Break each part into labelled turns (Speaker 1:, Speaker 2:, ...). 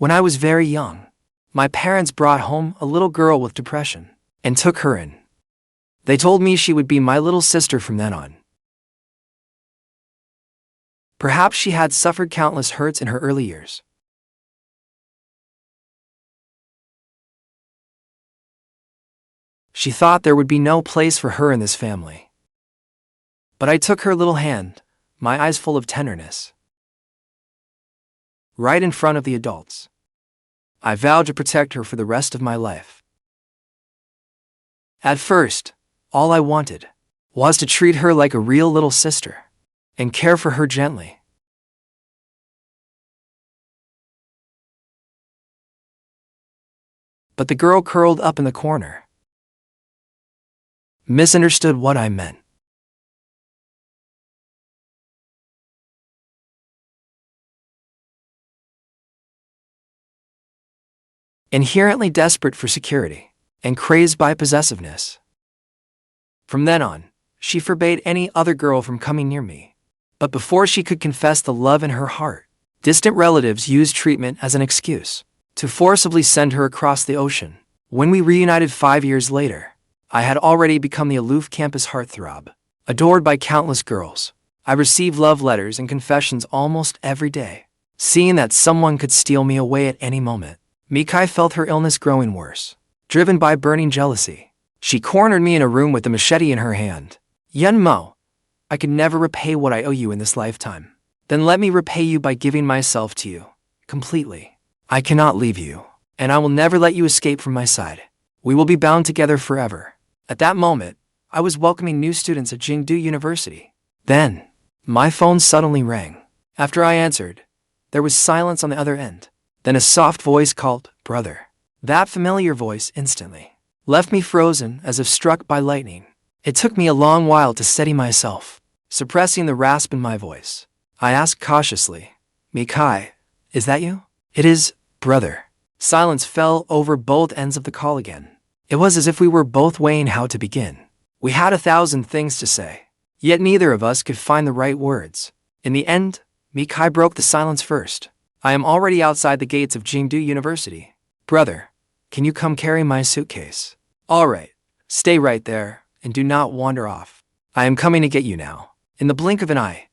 Speaker 1: When I was very young, my parents brought home a little girl with depression and took her in. They told me she would be my little sister from then on. Perhaps she had suffered countless hurts in her early years. She thought there would be no place for her in this family. But I took her little hand, my eyes full of tenderness, right in front of the adults. I vowed to protect her for the rest of my life. At first, all I wanted was to treat her like a real little sister and care for her gently. But the girl curled up in the corner misunderstood what I meant. Inherently desperate for security and crazed by possessiveness. From then on, she forbade any other girl from coming near me. But before she could confess the love in her heart, distant relatives used treatment as an excuse to forcibly send her across the ocean. When we reunited 5 years later, I had already become the aloof campus heartthrob, adored by countless girls. I received love letters and confessions almost every day. Seeing that someone could steal me away at any moment, Mikai felt her illness growing worse. Driven by burning jealousy, she cornered me in a room with a machete in her hand. Yunmo, I could never repay what I owe you in this lifetime. Then let me repay you by giving myself to you, completely. I cannot leave you, and I will never let you escape from my side. We will be bound together forever. At that moment, I was welcoming new students at Jingdu University. Then, my phone suddenly rang. After I answered, there was silence on the other end. Then a soft voice called, "Brother." That familiar voice instantly left me frozen as if struck by lightning. It took me a long while to steady myself. Suppressing the rasp in my voice, I asked cautiously, "Mikai, is that you?" "It is, brother." Silence fell over both ends of the call again. It was as if we were both weighing how to begin. We had 1,000 things to say, yet neither of us could find the right words. In the end, Mikai broke the silence first. "I am already outside the gates of Jingdu University. Brother, can you come carry my suitcase?" "All right, stay right there, and do not wander off. I am coming to get you now." In the blink of an eye,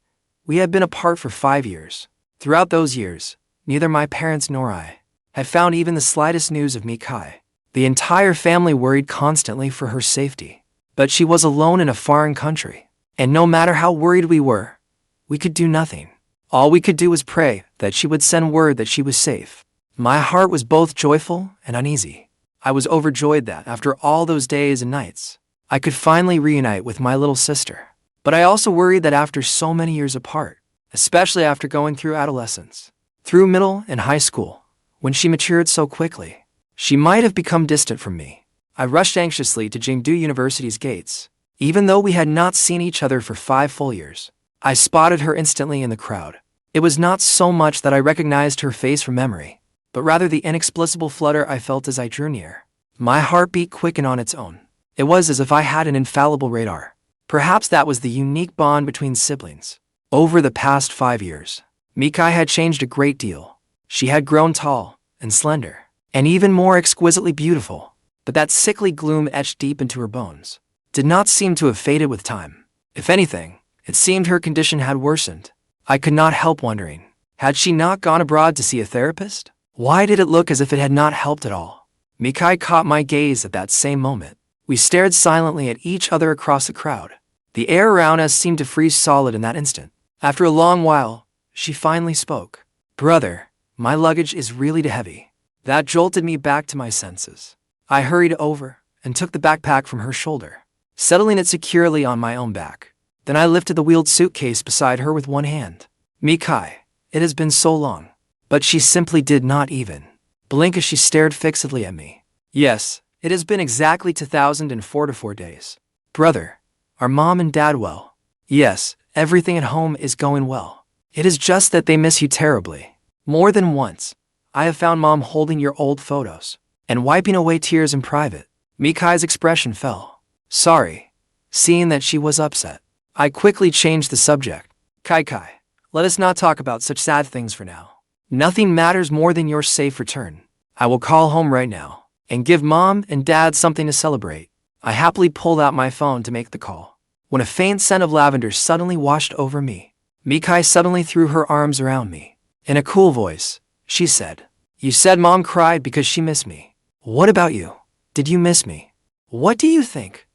Speaker 1: we had been apart for 5 years. Throughout those years, neither my parents nor I had found even the slightest news of Mikai. The entire family worried constantly for her safety. But she was alone in a foreign country, and no matter how worried we were, we could do nothing. All we could do was pray that she would send word that she was safe. My heart was both joyful and uneasy. I was overjoyed that, after all those days and nights, I could finally reunite with my little sister. But I also worried that after so many years apart, especially after going through adolescence, through middle and high school, when she matured so quickly, she might have become distant from me. I rushed anxiously to Jingdu University's gates. Even though we had not seen each other for 5 full years, I spotted her instantly in the crowd. It was not so much that I recognized her face from memory, but rather the inexplicable flutter I felt as I drew near. My heartbeat quickened on its own. It was as if I had an infallible radar. Perhaps that was the unique bond between siblings. Over the past 5 years, Mikai had changed a great deal. She had grown tall and slender, and even more exquisitely beautiful. But that sickly gloom etched deep into her bones did not seem to have faded with time. If anything, it seemed her condition had worsened. I could not help wondering, had she not gone abroad to see a therapist? Why did it look as if it had not helped at all? Mikai caught my gaze at that same moment. We stared silently at each other across the crowd. The air around us seemed to freeze solid in that instant. After a long while, she finally spoke. "Brother, my luggage is really too heavy." That jolted me back to my senses. I hurried over and took the backpack from her shoulder, settling it securely on my own back. Then I lifted the wheeled suitcase beside her with one hand. "Mikai, it has been so long." But she simply did not even blink as she stared fixedly at me. "Yes, it has been exactly 2044 days. Brother, are Mom and Dad well?" "Yes, everything at home is going well. It is just that they miss you terribly. More than once, I have found Mom holding your old photos and wiping away tears in private." Mikai's expression fell. "Sorry." Seeing that she was upset, I quickly changed the subject. Kai, let us not talk about such sad things for now. Nothing matters more than your safe return. I will call home right now and give mom and dad something to celebrate. I happily pulled out my phone to make the call, when a faint scent of lavender suddenly washed over me. Mikai suddenly threw her arms around me. In a cool voice, she said, "You said mom cried because she missed me. What about you? Did you miss me? What do you think?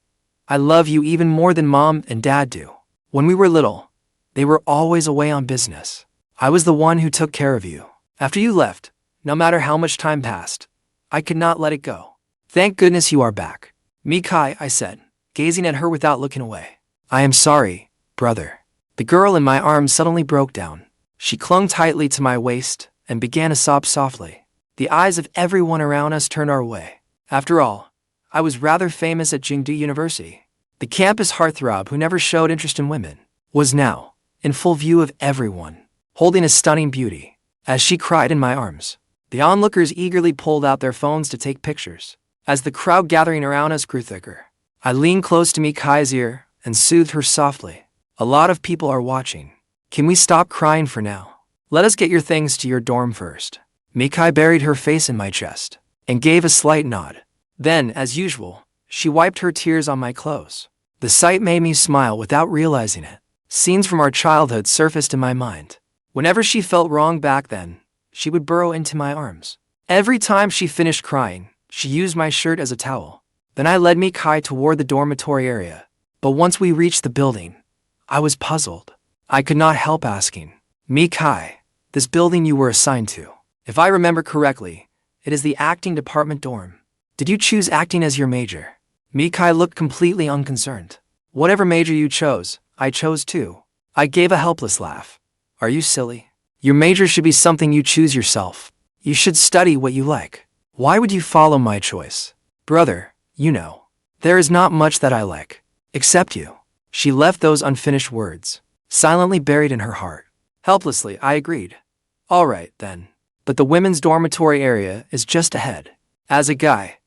Speaker 1: I love you even more than mom and dad do. When we were little, they were always away on business. I was the one who took care of you. After you left, no matter how much time passed, I could not let it go. Thank goodness you are back." "Mikai," I said, gazing at her without looking away. "I am sorry, brother." The girl in my arms suddenly broke down. She clung tightly to my waist and began to sob softly. The eyes of everyone around us turned our way. After all, I was rather famous at Jingdu University. The campus heartthrob who never showed interest in women was now, in full view of everyone, holding a stunning beauty. As she cried in my arms, the onlookers eagerly pulled out their phones to take pictures. As the crowd gathering around us grew thicker, I leaned close to Mikai's ear and soothed her softly. "A lot of people are watching. Can we stop crying for now? Let us get your things to your dorm first." Mikai buried her face in my chest and gave a slight nod. Then, as usual, she wiped her tears on my clothes. The sight made me smile without realizing it. Scenes from our childhood surfaced in my mind. Whenever she felt wrong back then, she would burrow into my arms. Every time she finished crying, she used my shirt as a towel. Then I led Mikai toward the dormitory area. But once we reached the building, I was puzzled. I could not help asking, "Mikai, this building you were assigned to, if I remember correctly, it is the acting department dorm. Did you choose acting as your major?" Mikai looked completely unconcerned. "Whatever major you chose, I chose too." I gave a helpless laugh. "Are you silly? Your major should be something you choose yourself. You should study what you like. Why would you follow my choice?" "Brother, you know, there is not much that I like, except you." She left those unfinished words, silently buried in her heart. Helplessly, I agreed. "All right, then. But the women's dormitory area is just ahead. As a guy,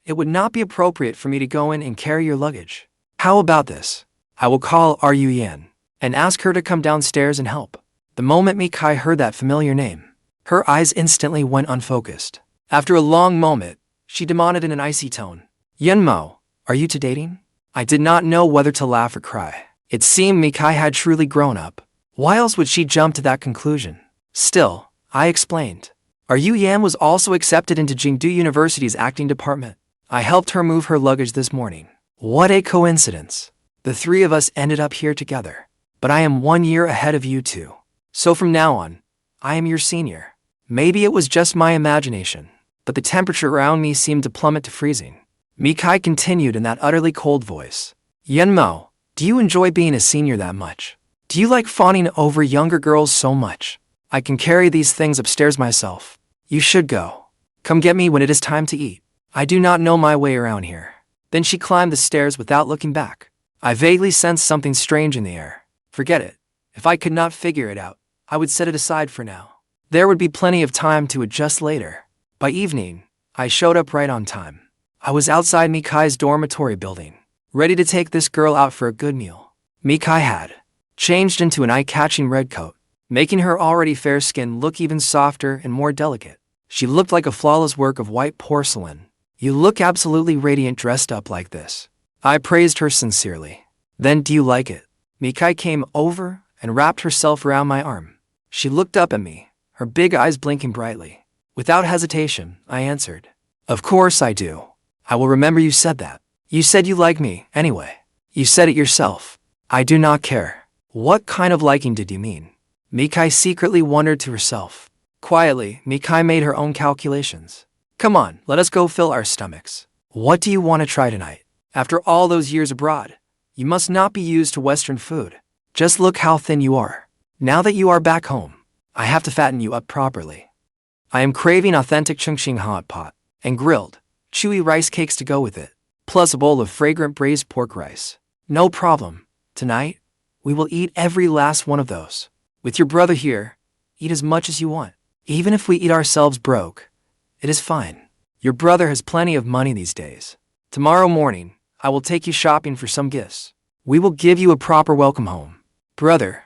Speaker 1: it would not be appropriate for me to go in and carry your luggage. How about this? I will call Ruyan and ask her to come downstairs and help." The moment Mikai heard that familiar name, her eyes instantly went unfocused. After a long moment, she demanded in an icy tone, "Yenmo, are you two dating?" I did not know whether to laugh or cry. It seemed Mikai had truly grown up. Why else would she jump to that conclusion? Still, I explained. Ruyan was also accepted into Jingdu University's acting department. I helped her move her luggage this morning. What a coincidence. The three of us ended up here together. But I am 1 year ahead of you two. So from now on, I am your senior. Maybe it was just my imagination, but the temperature around me seemed to plummet to freezing. Mikai continued in that utterly cold voice. "Yenmo, do you enjoy being a senior that much? Do you like fawning over younger girls so much? I can carry these things upstairs myself. You should go. Come get me when it is time to eat. I do not know my way around here." Then she climbed the stairs without looking back. I vaguely sensed something strange in the air. Forget it. If I could not figure it out, I would set it aside for now. There would be plenty of time to adjust later. By evening, I showed up right on time. I was outside Mikai's dormitory building, ready to take this girl out for a good meal. Mikai had changed into an eye-catching red coat, making her already fair skin look even softer and more delicate. She looked like a flawless work of white porcelain. "You look absolutely radiant dressed up like this." I praised her sincerely. "Then do you like it?" Mikai came over and wrapped herself around my arm. She looked up at me, her big eyes blinking brightly. Without hesitation, I answered, "Of course I do. I will remember you said that. You said you like me, anyway. You said it yourself. I do not care." "What kind of liking did you mean?" Mikai secretly wondered to herself. Quietly, Mikai made her own calculations. "Come on, let us go fill our stomachs. What do you want to try tonight? After all those years abroad, you must not be used to Western food. Just look how thin you are. Now that you are back home, I have to fatten you up properly. I am craving authentic Chongqing hot pot and grilled, chewy rice cakes to go with it, plus a bowl of fragrant braised pork rice. No problem. Tonight, we will eat every last one of those. With your brother here, eat as much as you want. Even if we eat ourselves broke, it is fine. Your brother has plenty of money these days. Tomorrow morning, I will take you shopping for some gifts. We will give you a proper welcome home." "Brother,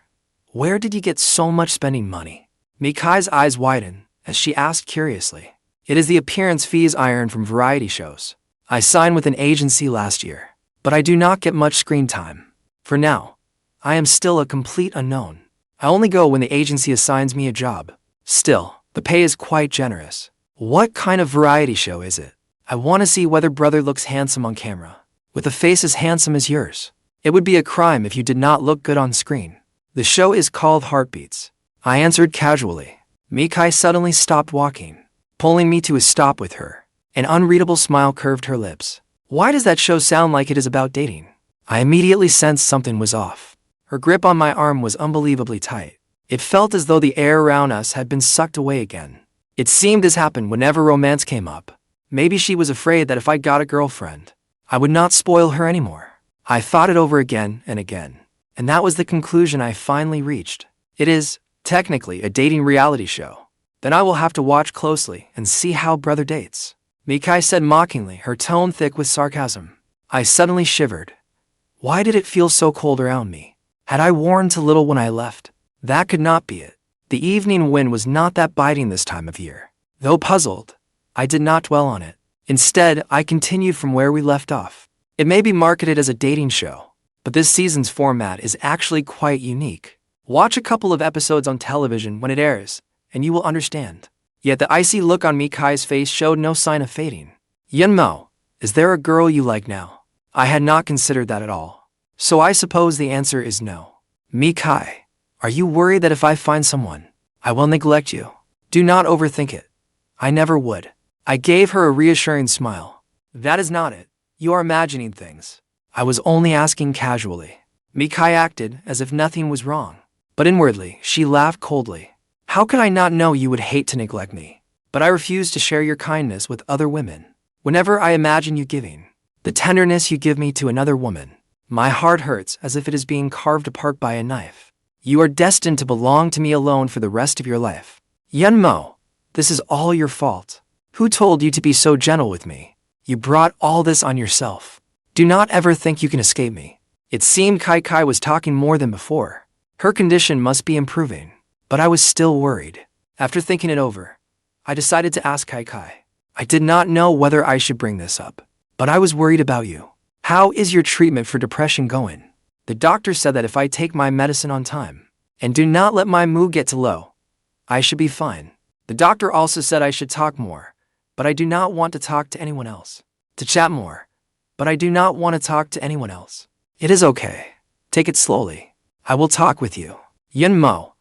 Speaker 1: where did you get so much spending money?" Mikai's eyes widen as she asked curiously. It is the appearance fees I earn from variety shows. I signed with an agency last year, but I do not get much screen time. For now, I am still a complete unknown. I only go when the agency assigns me a job. Still, the pay is quite generous. What kind of variety show is it? I want to see whether brother looks handsome on camera. With a face as handsome as yours. It would be a crime if you did not look good on screen. The show is called Heartbeats. I answered casually. Mikai suddenly stopped walking, pulling me to a stop with her. An unreadable smile curved her lips. Why does that show sound like it is about dating? I immediately sensed something was off. Her grip on my arm was unbelievably tight. It felt as though the air around us had been sucked away again. It seemed this happened whenever romance came up. Maybe she was afraid that if I got a girlfriend, I would not spoil her anymore. I thought it over again and again, and that was the conclusion I finally reached. It is, technically, a dating reality show. Then I will have to watch closely and see how brother dates. Mikai said mockingly, her tone thick with sarcasm. I suddenly shivered. Why did it feel so cold around me? Had I worn too little when I left? That could not be it. The evening wind was not that biting this time of year. Though puzzled, I did not dwell on it. Instead, I continued from where we left off. It may be marketed as a dating show, but this season's format is actually quite unique. Watch a couple of episodes on television when it airs, and you will understand. Yet the icy look on Mikai's face showed no sign of fading. Yunmo, is there a girl you like now? I had not considered that at all. So I suppose the answer is no. Mikai, are you worried that if I find someone, I will neglect you? Do not overthink it. I never would. I gave her a reassuring smile. That is not it. You are imagining things. I was only asking casually. Mikai acted as if nothing was wrong, but inwardly, she laughed coldly. How could I not know you would hate to neglect me? But I refuse to share your kindness with other women. Whenever I imagine you giving the tenderness you give me to another woman, my heart hurts as if it is being carved apart by a knife. You are destined to belong to me alone for the rest of your life. Yunmo, this is all your fault. Who told you to be so gentle with me? You brought all this on yourself. Do not ever think you can escape me. It seemed Kai was talking more than before. Her condition must be improving, but I was still worried. After thinking it over, I decided to ask Kai. I did not know whether I should bring this up, but I was worried about you. How is your treatment for depression going? The doctor said that if I take my medicine on time and do not let my mood get too low, I should be fine. The doctor also said I should talk more, but I do not want to talk to anyone else. To chat more, but I do not want to talk to anyone else. It is okay. Take it slowly. I will talk with you. Yunmo,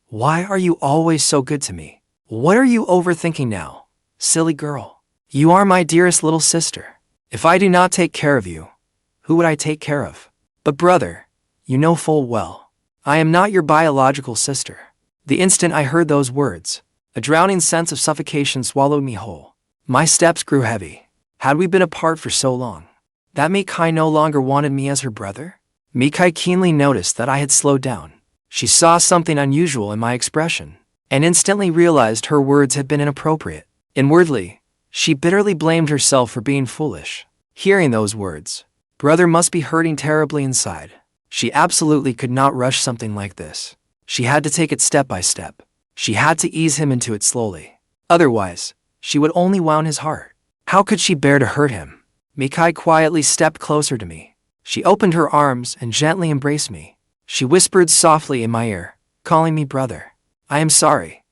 Speaker 1: why are you always so good to me? What are you overthinking now? Silly girl. You are my dearest little sister. If I do not take care of you, who would I take care of? But brother, you know full well, I am not your biological sister. The instant I heard those words, a drowning sense of suffocation swallowed me whole. My steps grew heavy. Had we been apart for so long? That Mikai no longer wanted me as her brother? Mikai keenly noticed that I had slowed down. She saw something unusual in my expression, and instantly realized her words had been inappropriate. Inwardly, she bitterly blamed herself for being foolish. Hearing those words, brother must be hurting terribly inside. She absolutely could not rush something like this. She had to take it step by step. She had to ease him into it slowly. Otherwise, she would only wound his heart. How could she bear to hurt him? Mikai quietly stepped closer to me. She opened her arms and gently embraced me. She whispered softly in my ear, calling me brother. I am sorry.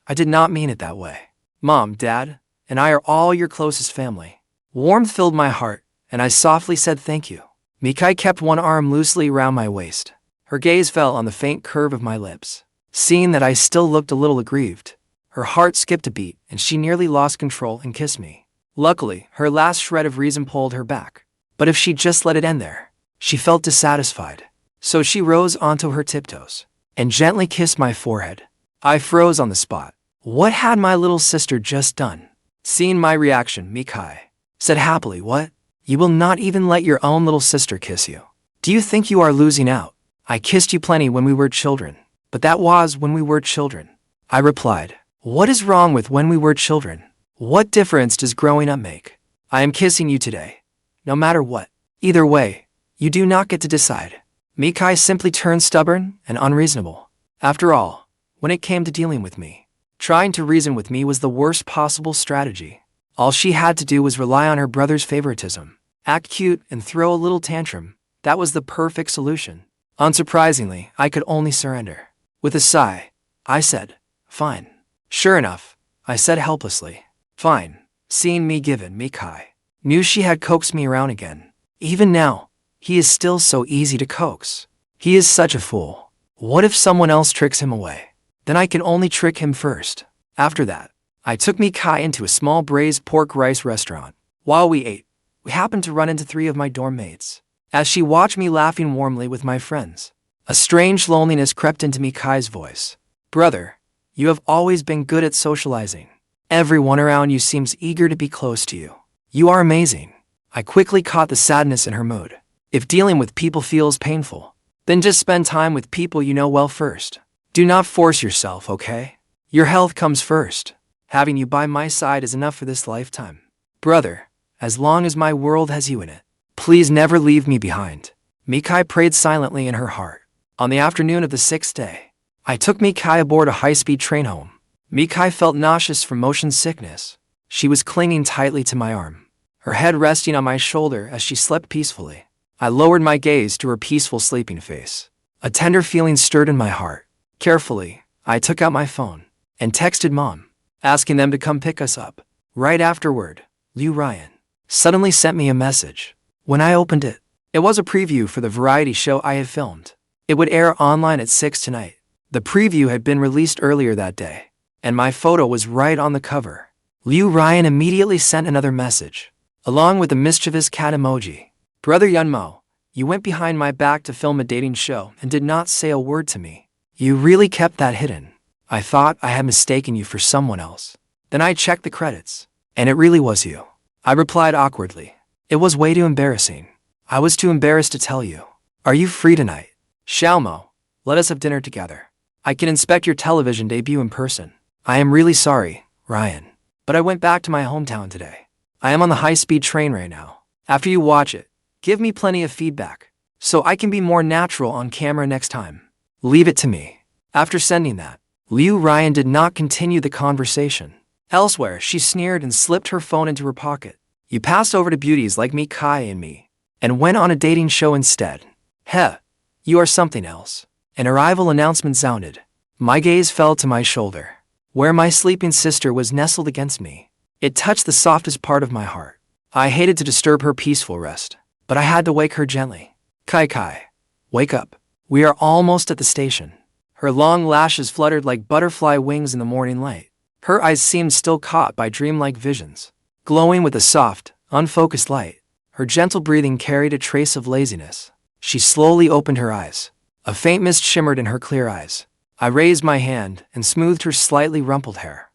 Speaker 1: I did not mean it that way. Mom, Dad, and I are all your closest family. Warmth filled my heart, and I softly said thank you. Mikai kept one arm loosely around my waist. Her gaze fell on the faint curve of my lips. Seeing that I still looked a little aggrieved, her heart skipped a beat and she nearly lost control and kissed me. Luckily, her last shred of reason pulled her back. But if she just let it end there, she felt dissatisfied. So she rose onto her tiptoes and gently kissed my forehead. I froze on the spot. What had my little sister just done? Seeing my reaction, Mikai said happily, "What? You will not even let your own little sister kiss you? Do you think you are losing out? I kissed you plenty when we were children, but that was when we were children." I replied, "What is wrong with when we were children? What difference does growing up make? I am kissing you today, no matter what. Either way, you do not get to decide." Mikai simply turned stubborn and unreasonable. After all, when it came to dealing with me. Trying to reason with me was the worst possible strategy. All she had to do was rely on her brother's favoritism, act cute, and throw a little tantrum. That was the perfect solution. Unsurprisingly, I could only surrender. With a sigh, I said, "Fine." "Sure enough," I said helplessly. "Fine." Seeing me give in, Mikai knew she had coaxed me around again. Even now, he is still so easy to coax. He is such a fool. What if someone else tricks him away? Then I can only trick him first. After that, I took Mikai into a small braised pork rice restaurant. While we ate, we happened to run into 3 of my dorm mates. As she watched me laughing warmly with my friends, a strange loneliness crept into Mikai's voice. "Brother, you have always been good at socializing. Everyone around you seems eager to be close to you. You are amazing." I quickly caught the sadness in her mood. If dealing with people feels painful, then just spend time with people you know well first. Do not force yourself, okay? Your health comes first. Having you by my side is enough for this lifetime. Brother, as long as my world has you in it, please never leave me behind. Mikai prayed silently in her heart. On the afternoon of the 6th day, I took Mikai aboard a high-speed train home. Mikai felt nauseous from motion sickness. She was clinging tightly to my arm, her head resting on my shoulder as she slept peacefully. I lowered my gaze to her peaceful sleeping face. A tender feeling stirred in my heart. Carefully, I took out my phone and texted Mom, asking them to come pick us up. Right afterward, Ruyan suddenly sent me a message. When I opened it, it was a preview for the variety show I had filmed. It would air online at 6 tonight. The preview had been released earlier that day, and my photo was right on the cover. Ruyan immediately sent another message, along with a mischievous cat emoji. Brother Yunmo, you went behind my back to film a dating show and did not say a word to me. You really kept that hidden. I thought I had mistaken you for someone else. Then I checked the credits, and it really was you. I replied awkwardly. It was way too embarrassing. I was too embarrassed to tell you. Are you free tonight? Xiaomo, let us have dinner together. I can inspect your television debut in person. I am really sorry, Ryan, but I went back to my hometown today. I am on the high-speed train right now. After you watch it, give me plenty of feedback, so I can be more natural on camera next time. Leave it to me. After sending that, Ruyan did not continue the conversation. Elsewhere, she sneered and slipped her phone into her pocket. You passed over to beauties like Mikai and me, and went on a dating show instead. Heh, you are something else. An arrival announcement sounded. My gaze fell to my shoulder, where my sleeping sister was nestled against me. It touched the softest part of my heart. I hated to disturb her peaceful rest, but I had to wake her gently. Kai, wake up. We are almost at the station. Her long lashes fluttered like butterfly wings in the morning light. Her eyes seemed still caught by dreamlike visions, glowing with a soft, unfocused light. Her gentle breathing carried a trace of laziness. She slowly opened her eyes. A faint mist shimmered in her clear eyes. I raised my hand and smoothed her slightly rumpled hair.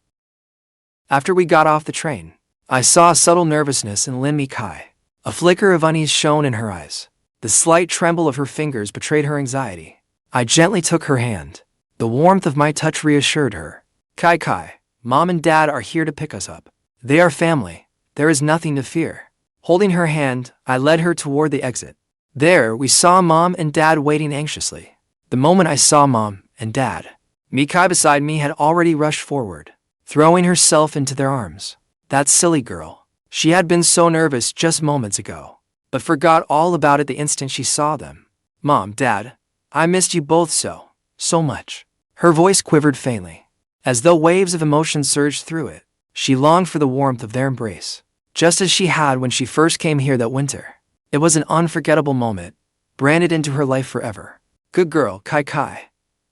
Speaker 1: After we got off the train, I saw a subtle nervousness in Lin Mikai. A flicker of unease shone in her eyes. The slight tremble of her fingers betrayed her anxiety. I gently took her hand. The warmth of my touch reassured her. Kai, Mom and Dad are here to pick us up. They are family. There is nothing to fear. Holding her hand, I led her toward the exit. There, we saw Mom and Dad waiting anxiously. The moment I saw Mom and Dad, Mikai beside me had already rushed forward, throwing herself into their arms. That silly girl. She had been so nervous just moments ago, but forgot all about it the instant she saw them. Mom, Dad, I missed you both so much. Her voice quivered faintly, as though waves of emotion surged through it. She longed for the warmth of their embrace, just as she had when she first came here that winter. It was an unforgettable moment, branded into her life forever. Good girl, Kai.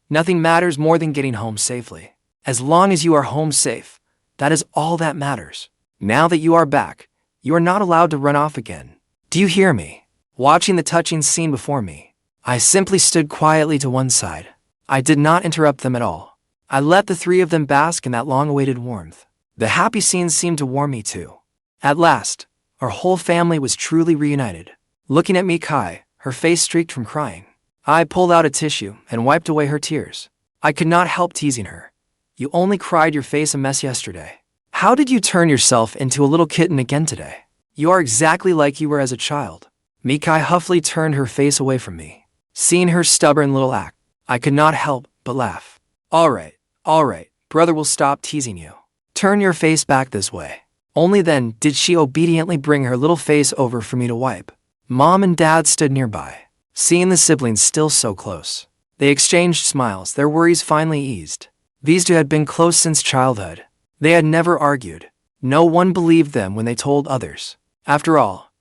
Speaker 1: Nothing matters more than getting home safely. As long as you are home safe, that is all that matters. Now that you are back, you are not allowed to run off again. Do you hear me? Watching the touching scene before me, I simply stood quietly to one side. I did not interrupt them at all. I let the 3 of them bask in that long-awaited warmth. The happy scenes seemed to warm me too. At last, our whole family was truly reunited. Looking at Mikai, her face streaked from crying. I pulled out a tissue and wiped away her tears. I could not help teasing her. You only cried your face a mess yesterday. How did you turn yourself into a little kitten again today? You are exactly like you were as a child. Mikai huffily turned her face away from me. Seeing her stubborn little act, I could not help but laugh. All right, Alright, brother will stop teasing you. Turn your face back this way. Only then did she obediently bring her little face over for me to wipe. Mom and Dad stood nearby, seeing the siblings still so close. They exchanged smiles, their worries finally eased. These two had been close since childhood. They had never argued. No one believed them when they told others. After all,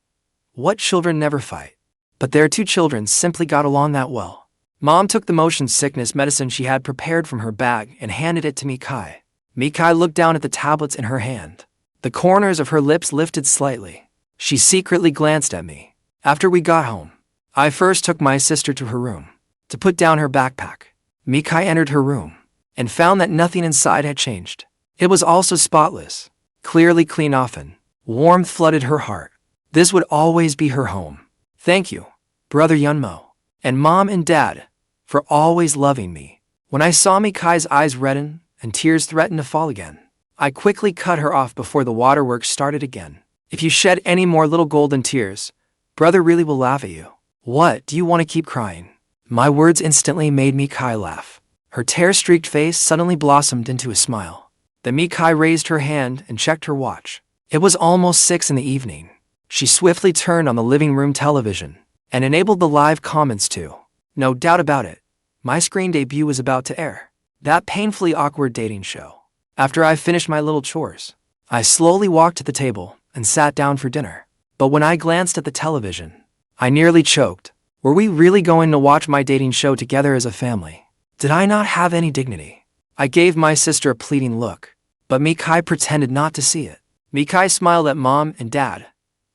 Speaker 1: what children never fight? But their two children simply got along that well. Mom took the motion sickness medicine she had prepared from her bag and handed it to Mikai. Mikai looked down at the tablets in her hand. The corners of her lips lifted slightly. She secretly glanced at me. After we got home, I first took my sister to her room to put down her backpack. Mikai entered her room and found that nothing inside had changed. It was also spotless, clearly clean often. Warmth flooded her heart. This would always be her home. Thank you, Brother Yunmo, and Mom and Dad, for always loving me. When I saw Mikai's eyes redden and tears threatened to fall again, I quickly cut her off before the waterworks started again. If you shed any more little golden tears, Brother really will laugh at you. What, do you want to keep crying? My words instantly made Mikai laugh. Her tear-streaked face suddenly blossomed into a smile. Then Mikai raised her hand and checked her watch. It was almost 6 in the evening. She swiftly turned on the living room television and enabled the live comments too. No doubt about it, my screen debut was about to air. That painfully awkward dating show. After I finished my little chores, I slowly walked to the table and sat down for dinner. But when I glanced at the television, I nearly choked. Were we really going to watch my dating show together as a family? Did I not have any dignity? I gave my sister a pleading look, but Mikai pretended not to see it. Mikai smiled at Mom and Dad.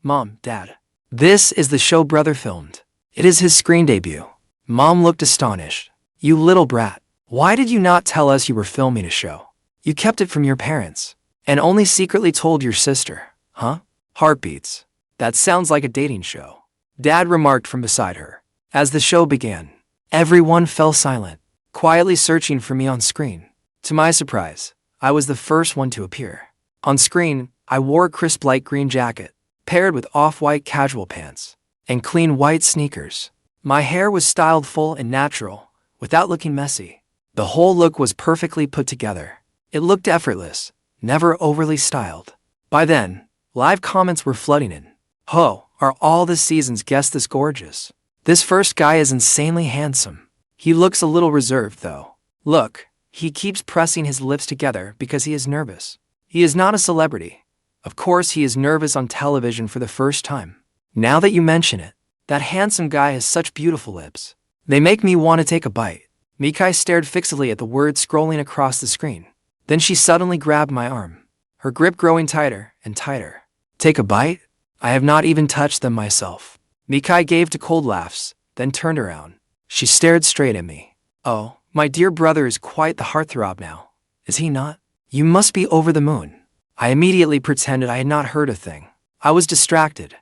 Speaker 1: Mom, Dad. This is the show Brother filmed. It is his screen debut. Mom looked astonished. You little brat. Why did you not tell us you were filming a show? You kept it from your parents, and only secretly told your sister, huh? Heartbeats. That sounds like a dating show. Dad remarked from beside her. As the show began, everyone fell silent, quietly searching for me on screen. To my surprise, I was the first one to appear. On screen, I wore a crisp light green jacket, paired with off-white casual pants, and clean white sneakers. My hair was styled full and natural, without looking messy. The whole look was perfectly put together. It looked effortless, never overly styled. By then, live comments were flooding in. Ho, are all this season's guests this gorgeous? This first guy is insanely handsome. He looks a little reserved though. Look, he keeps pressing his lips together because he is nervous. He is not a celebrity. Of course he is nervous on television for the first time. Now that you mention it, that handsome guy has such beautiful lips. They make me want to take a bite. Mikai stared fixedly at the words scrolling across the screen. Then she suddenly grabbed my arm, her grip growing tighter and tighter. Take a bite? I have not even touched them myself. Mikai gave two cold laughs, then turned around. She stared straight at me. Oh, my dear brother is quite the heartthrob now, is he not? You must be over the moon. I immediately pretended I had not heard a thing. I was distracted.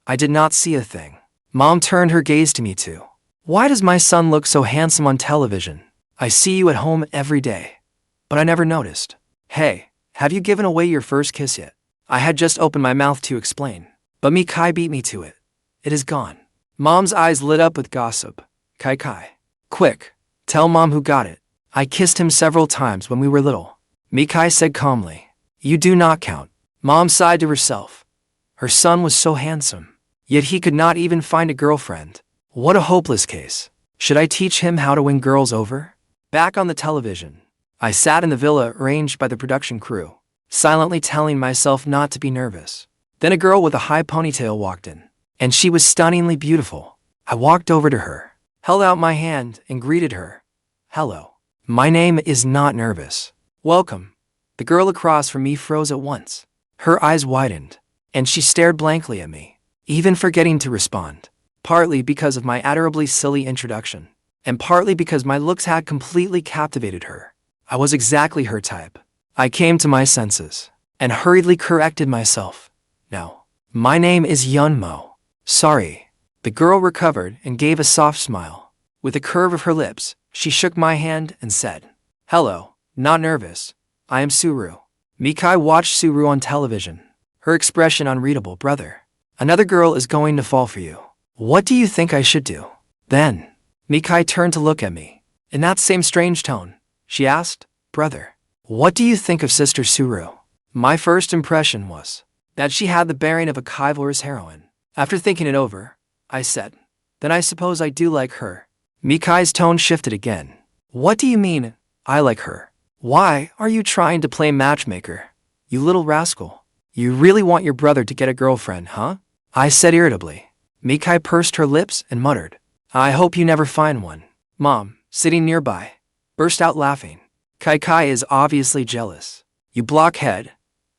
Speaker 1: I did not see a thing. Mom turned her gaze to me too. Why does my son look so handsome on television? I see you at home every day, but I never noticed. Hey, have you given away your first kiss yet? I had just opened my mouth to explain, but Mikai beat me to it. It is gone. Mom's eyes lit up with gossip. Kai. Quick, tell Mom who got it. I kissed him several times when we were little. Mikai said calmly. You do not count. Mom sighed to herself. Her son was so handsome, yet he could not even find a girlfriend. What a hopeless case. Should I teach him how to win girls over? Back on the television, I sat in the villa arranged by the production crew, silently telling myself not to be nervous. Then a girl with a high ponytail walked in, and she was stunningly beautiful. I walked over to her, held out my hand, and greeted her. Hello. My name is Not Nervous. Welcome. The girl across from me froze at once. Her eyes widened, and she stared blankly at me, even forgetting to respond. Partly because of my adorably silly introduction, and partly because my looks had completely captivated her. I was exactly her type. I came to my senses, and hurriedly corrected myself. No, my name is Yunmo. Sorry. The girl recovered and gave a soft smile. With a curve of her lips, she shook my hand and said, Hello, Not Nervous. I am Suru. Mikai watched Suru on television, her expression unreadable. Brother, another girl is going to fall for you. What do you think I should do? Then, Mikai turned to look at me. In that same strange tone, she asked, brother. What do you think of Sister Suru? My first impression was that she had the bearing of a chivalrous heroine. After thinking it over, I said, then I suppose I do like her. Mikai's tone shifted again. What do you mean, I like her? Why are you trying to play matchmaker? You little rascal. You really want your brother to get a girlfriend, huh? I said irritably. Mikai pursed her lips and muttered, I hope you never find one. Mom, sitting nearby, burst out laughing. Kai is obviously jealous. You blockhead.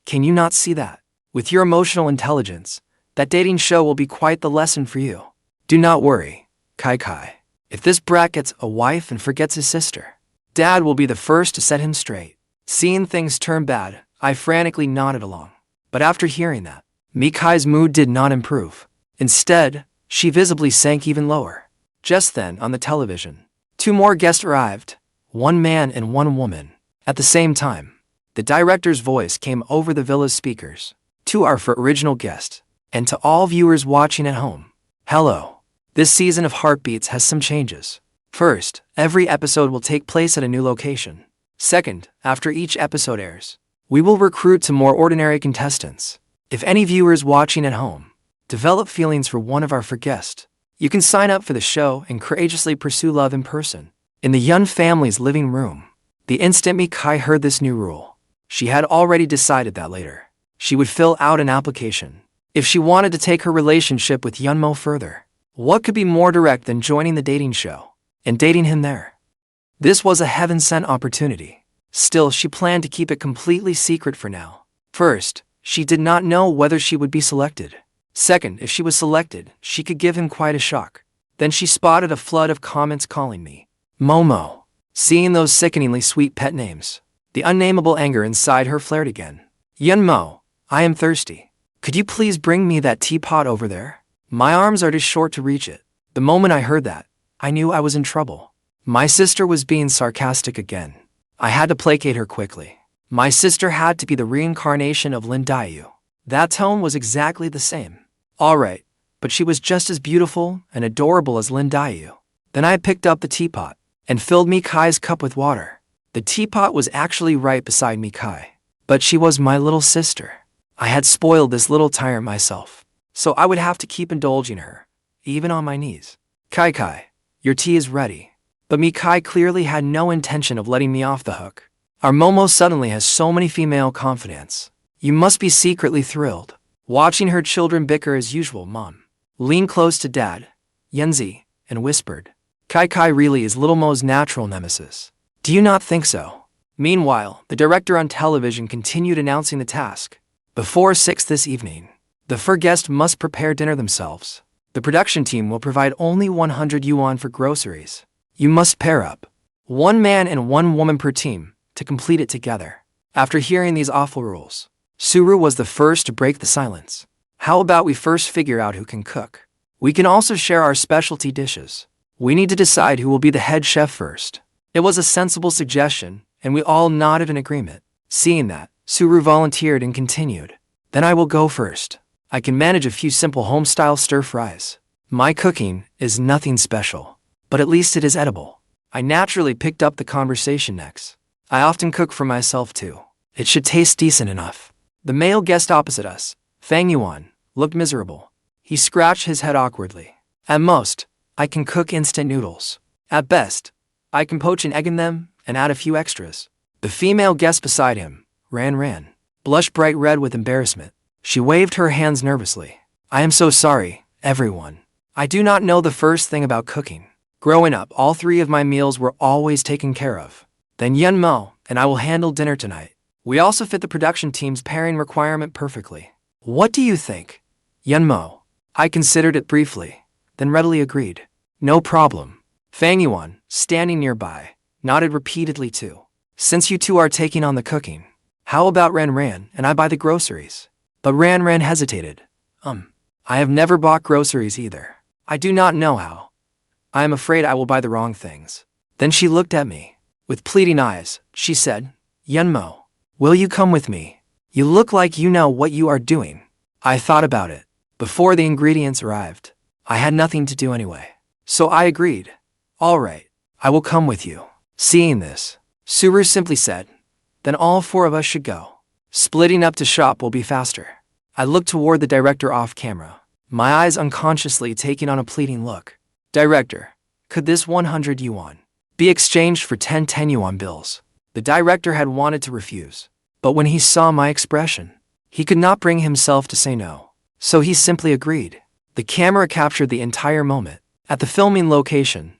Speaker 1: Can you not see that? With your emotional intelligence, that dating show will be quite the lesson for you. Do not worry, Kai. If this brat gets a wife and forgets his sister, Dad will be the first to set him straight. Seeing things turn bad, I frantically nodded along. But after hearing that, Mikai's mood did not improve. Instead, she visibly sank even lower. Just then, on the television, 2 more guests arrived, 1 man and 1 woman. At the same time, the director's voice came over the villa's speakers. To our original guest, and to all viewers watching at home. Hello. This season of Heartbeats has some changes. First, every episode will take place at a new location. Second, after each episode airs, we will recruit some more ordinary contestants. If any viewers watching at home develop feelings for one of our guests, you can sign up for the show and courageously pursue love in person. In the Yun family's living room, the instant Mikai heard this new rule, she had already decided that later she would fill out an application if she wanted to take her relationship with Yunmo further. What could be more direct than joining the dating show and dating him there? This was a heaven-sent opportunity. Still, she planned to keep it completely secret for now. First, she did not know whether she would be selected. Second, if she was selected, she could give him quite a shock. Then she spotted a flood of comments calling me Momo. Seeing those sickeningly sweet pet names, the unnameable anger inside her flared again. Yunmo, I am thirsty. Could you please bring me that teapot over there? My arms are too short to reach it. The moment I heard that, I knew I was in trouble. My sister was being sarcastic again. I had to placate her quickly. My sister had to be the reincarnation of Lin Dayu. That tone was exactly the same. Alright, but she was just as beautiful and adorable as Lin Dayu. Then I picked up the teapot and filled Mikai's cup with water. The teapot was actually right beside Mikai, but she was my little sister. I had spoiled this little tyrant myself, so I would have to keep indulging her, even on my knees. Kai, your tea is ready. But Mikai clearly had no intention of letting me off the hook. Our Momo suddenly has so many female confidants. You must be secretly thrilled. Watching her children bicker as usual, Mom leaned close to Dad, Yenzi, and whispered, Kai really is Little Mo's natural nemesis. Do you not think so? Meanwhile, the director on television continued announcing the task. Before 6 this evening, the guests must prepare dinner themselves. The production team will provide only 100 yuan for groceries. You must pair up 1 man and 1 woman per team to complete it together. After hearing these awful rules, Suru was the first to break the silence. How about we first figure out who can cook? We can also share our specialty dishes. We need to decide who will be the head chef first. It was a sensible suggestion, and we all nodded in agreement. Seeing that, Suru volunteered and continued. Then I will go first. I can manage a few simple home-style stir-fries. My cooking is nothing special, but at least it is edible. I naturally picked up the conversation next. I often cook for myself too. It should taste decent enough. The male guest opposite us, Fang Yuan, looked miserable. He scratched his head awkwardly. At most, I can cook instant noodles. At best, I can poach an egg in them and add a few extras. The female guest beside him, Ran, blushed bright red with embarrassment. She waved her hands nervously. I am so sorry, everyone. I do not know the first thing about cooking. Growing up, all 3 of my meals were always taken care of. Then Yunmo and I will handle dinner tonight. We also fit the production team's pairing requirement perfectly. What do you think? Yunmo. I considered it briefly, then readily agreed. No problem. Fang Yuan, standing nearby, nodded repeatedly too. Since you two are taking on the cooking, how about Ran and I buy the groceries? But Ran hesitated. I have never bought groceries either. I do not know how. I am afraid I will buy the wrong things. Then she looked at me. With pleading eyes, she said, Yunmo, will you come with me? You look like you know what you are doing. I thought about it. Before the ingredients arrived, I had nothing to do anyway. So I agreed. All right, I will come with you. Seeing this, Suru simply said, "Then all four of us should go. Splitting up to shop will be faster." I looked toward the director off camera, my eyes unconsciously taking on a pleading look. "Director, could this 100 yuan be exchanged for 10 yuan bills?" The director had wanted to refuse, but when he saw my expression, he could not bring himself to say no, so he simply agreed. The camera captured the entire moment. At the filming location,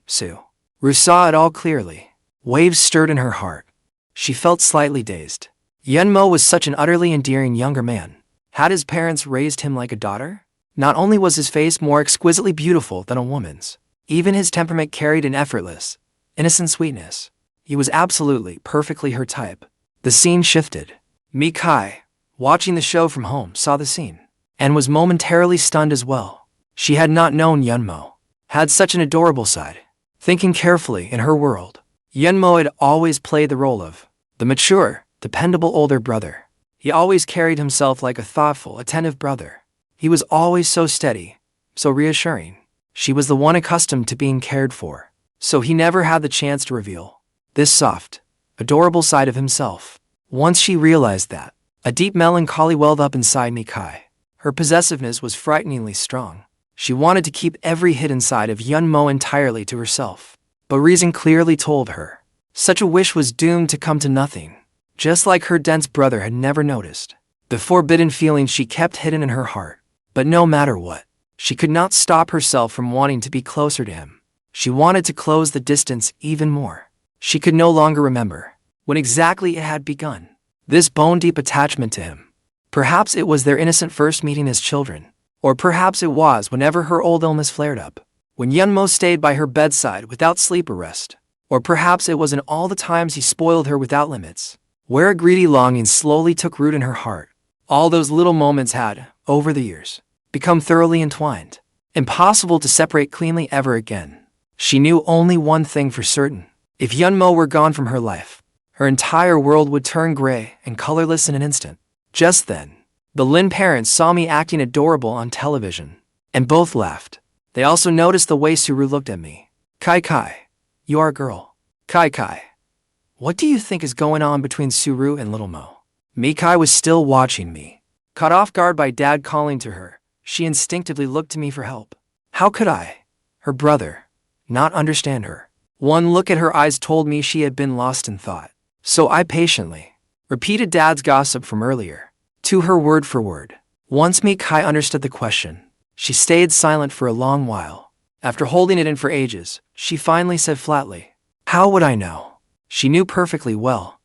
Speaker 1: Ru saw it all clearly. Waves stirred in her heart. She felt slightly dazed. Yunmo was such an utterly endearing younger man. Had his parents raised him like a daughter? Not only was his face more exquisitely beautiful than a woman's, even his temperament carried an effortless, innocent sweetness. He was absolutely, perfectly her type. The scene shifted. Mikai, watching the show from home, saw the scene, and was momentarily stunned as well. She had not known Yunmo had such an adorable side. Thinking carefully, in her world, Yunmo had always played the role of the mature, dependable older brother. He always carried himself like a thoughtful, attentive brother. He was always so steady, so reassuring. She was the one accustomed to being cared for, so he never had the chance to reveal this soft, adorable side of himself. Once she realized that, a deep melancholy welled up inside Mikai. Her possessiveness was frighteningly strong. She wanted to keep every hidden side of Yunmo entirely to herself, but reason clearly told her such a wish was doomed to come to nothing. Just like her dense brother had never noticed the forbidden feeling she kept hidden in her heart. But no matter what, she could not stop herself from wanting to be closer to him. She wanted to close the distance even more. She could no longer remember when exactly it had begun, this bone-deep attachment to him. Perhaps it was their innocent first meeting as children, or perhaps it was whenever her old illness flared up, when Yunmo stayed by her bedside without sleep or rest, or perhaps it was in all the times he spoiled her without limits, where a greedy longing slowly took root in her heart. All those little moments had, over the years, become thoroughly entwined, impossible to separate cleanly ever again. She knew only one thing for certain. If Yunmo were gone from her life, her entire world would turn gray and colorless in an instant. Just then, the Lin parents saw me acting adorable on television, and both laughed. They also noticed the way Suru looked at me. Kai, you are a girl. Kai, what do you think is going on between Suru and Little Mo? Mikai was still watching me. Caught off guard by Dad calling to her, she instinctively looked to me for help. How could I, her brother, not understand her? One look at her eyes told me she had been lost in thought. So I patiently repeated Dad's gossip from earlier to her word for word. Once Mikai understood the question, she stayed silent for a long while. After holding it in for ages, she finally said flatly, "How would I know?" She knew perfectly well.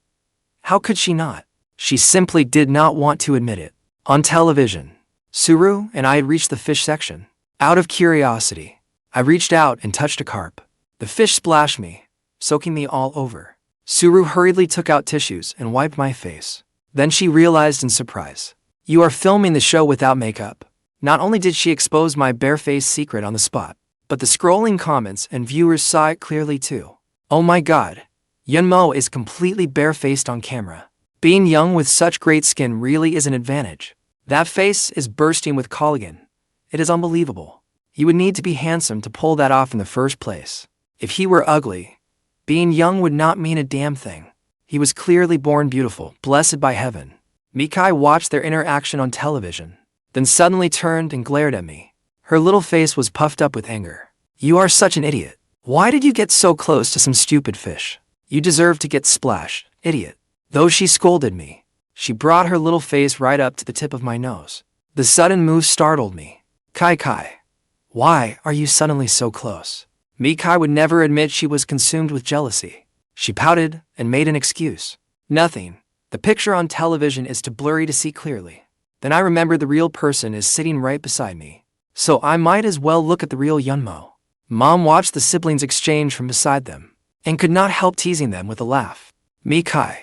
Speaker 1: How could she not? She simply did not want to admit it. On television, Suru and I had reached the fish section. Out of curiosity, I reached out and touched a carp. The fish splashed me, soaking me all over. Suru hurriedly took out tissues and wiped my face. Then she realized in surprise, "You are filming the show without makeup." Not only did she expose my bare-faced secret on the spot, but the scrolling comments and viewers saw it clearly too. Oh my god, Yunmo is completely bare-faced on camera. Being young with such great skin really is an advantage. That face is bursting with collagen. It is unbelievable. You would need to be handsome to pull that off in the first place. If he were ugly, being young would not mean a damn thing. He was clearly born beautiful, blessed by heaven. Mikai watched their interaction on television, then suddenly turned and glared at me. Her little face was puffed up with anger. "You are such an idiot. Why did you get so close to some stupid fish? You deserve to get splashed, idiot." Though she scolded me, she brought her little face right up to the tip of my nose. The sudden move startled me. Kai, why are you suddenly so close? Mikai would never admit she was consumed with jealousy. She pouted and made an excuse. "Nothing. The picture on television is too blurry to see clearly." Then I remembered the real person is sitting right beside me, so I might as well look at the real Yunmo. Mom watched the siblings exchange from beside them, and could not help teasing them with a laugh. "Mikai,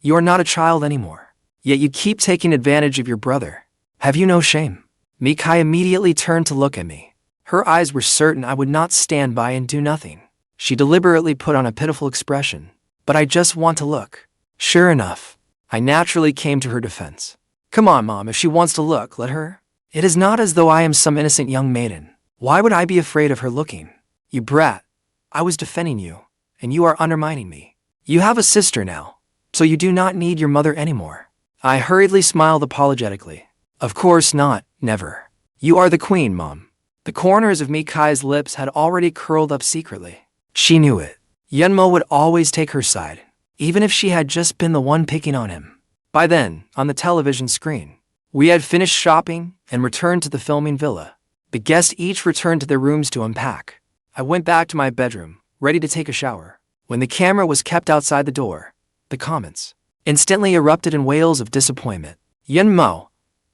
Speaker 1: you are not a child anymore, yet you keep taking advantage of your brother. Have you no shame?" Mikai immediately turned to look at me. Her eyes were certain I would not stand by and do nothing. She deliberately put on a pitiful expression. "But I just want to look." Sure enough, I naturally came to her defense. "Come on, Mom, if she wants to look, let her. It is not as though I am some innocent young maiden. Why would I be afraid of her looking? You brat, I was defending you, and you are undermining me. You have a sister now, so you do not need your mother anymore. I hurriedly smiled apologetically. Of course not, never. You are the queen, Mom. The corners of Mikai's lips had already curled up secretly. She knew it. Yunmo would always take her side, even if she had just been the one picking on him. By then, on the television screen, we had finished shopping and returned to the filming villa. The guests each returned to their rooms to unpack. I went back to my bedroom, ready to take a shower. When the camera was kept outside the door, the comments instantly erupted in wails of disappointment. Yunmo,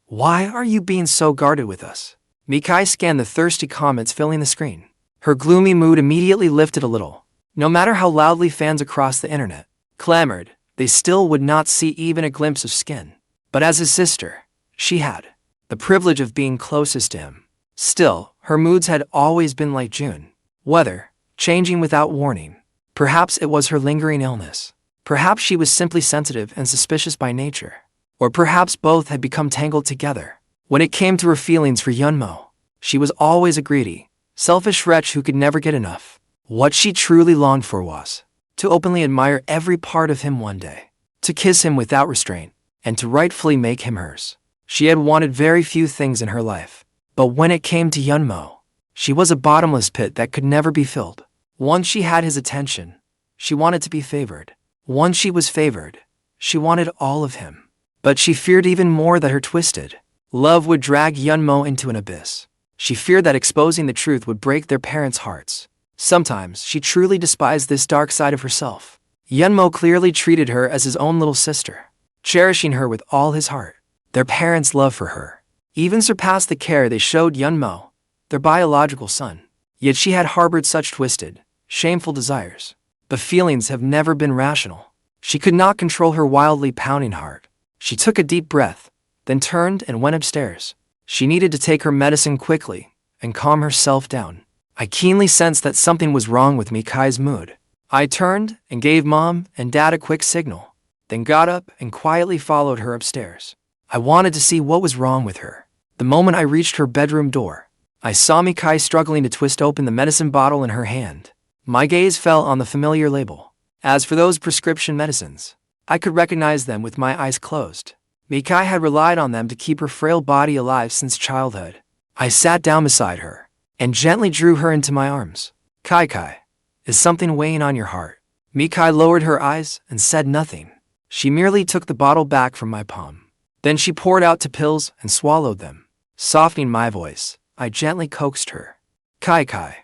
Speaker 1: why are you being so guarded with us? Mikai scanned the thirsty comments filling the screen. Her gloomy mood immediately lifted a little. No matter how loudly fans across the internet clamored, they still would not see even a glimpse of skin. But as his sister, she had the privilege of being closest to him. Still, her moods had always been like June. Weather, changing without warning. Perhaps it was her lingering illness. Perhaps she was simply sensitive and suspicious by nature. Or perhaps both had become tangled together. When it came to her feelings for Yunmo, she was always a greedy, selfish wretch who could never get enough. What she truly longed for was to openly admire every part of him one day, to kiss him without restraint, and to rightfully make him hers. She had wanted very few things in her life, but when it came to Yunmo, she was a bottomless pit that could never be filled. Once she had his attention, she wanted to be favored. Once she was favored, she wanted all of him. But she feared even more that her twisted love would drag Yunmo into an abyss. She feared that exposing the truth would break their parents' hearts. Sometimes she truly despised this dark side of herself. Yunmo clearly treated her as his own little sister, cherishing her with all his heart. Their parents' love for her even surpassed the care they showed Yunmo, their biological son. Yet she had harbored such twisted, shameful desires. The feelings have never been rational. She could not control her wildly pounding heart. She took a deep breath, then turned and went upstairs. She needed to take her medicine quickly and calm herself down. I keenly sensed that something was wrong with Mikai's mood. I turned and gave Mom and Dad a quick signal, then got up and quietly followed her upstairs. I wanted to see what was wrong with her. The moment I reached her bedroom door, I saw Mikai struggling to twist open the medicine bottle in her hand. My gaze fell on the familiar label. As for those prescription medicines, I could recognize them with my eyes closed. Mikai had relied on them to keep her frail body alive since childhood. I sat down beside her and gently drew her into my arms. Kai, is something weighing on your heart? Mikai lowered her eyes and said nothing. She merely took the bottle back from my palm. Then she poured out 2 pills and swallowed them. Softening my voice, I gently coaxed her. Kai,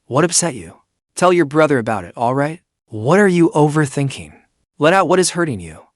Speaker 1: what upset you? Tell your brother about it, all right? What are you overthinking? Let out what is hurting you.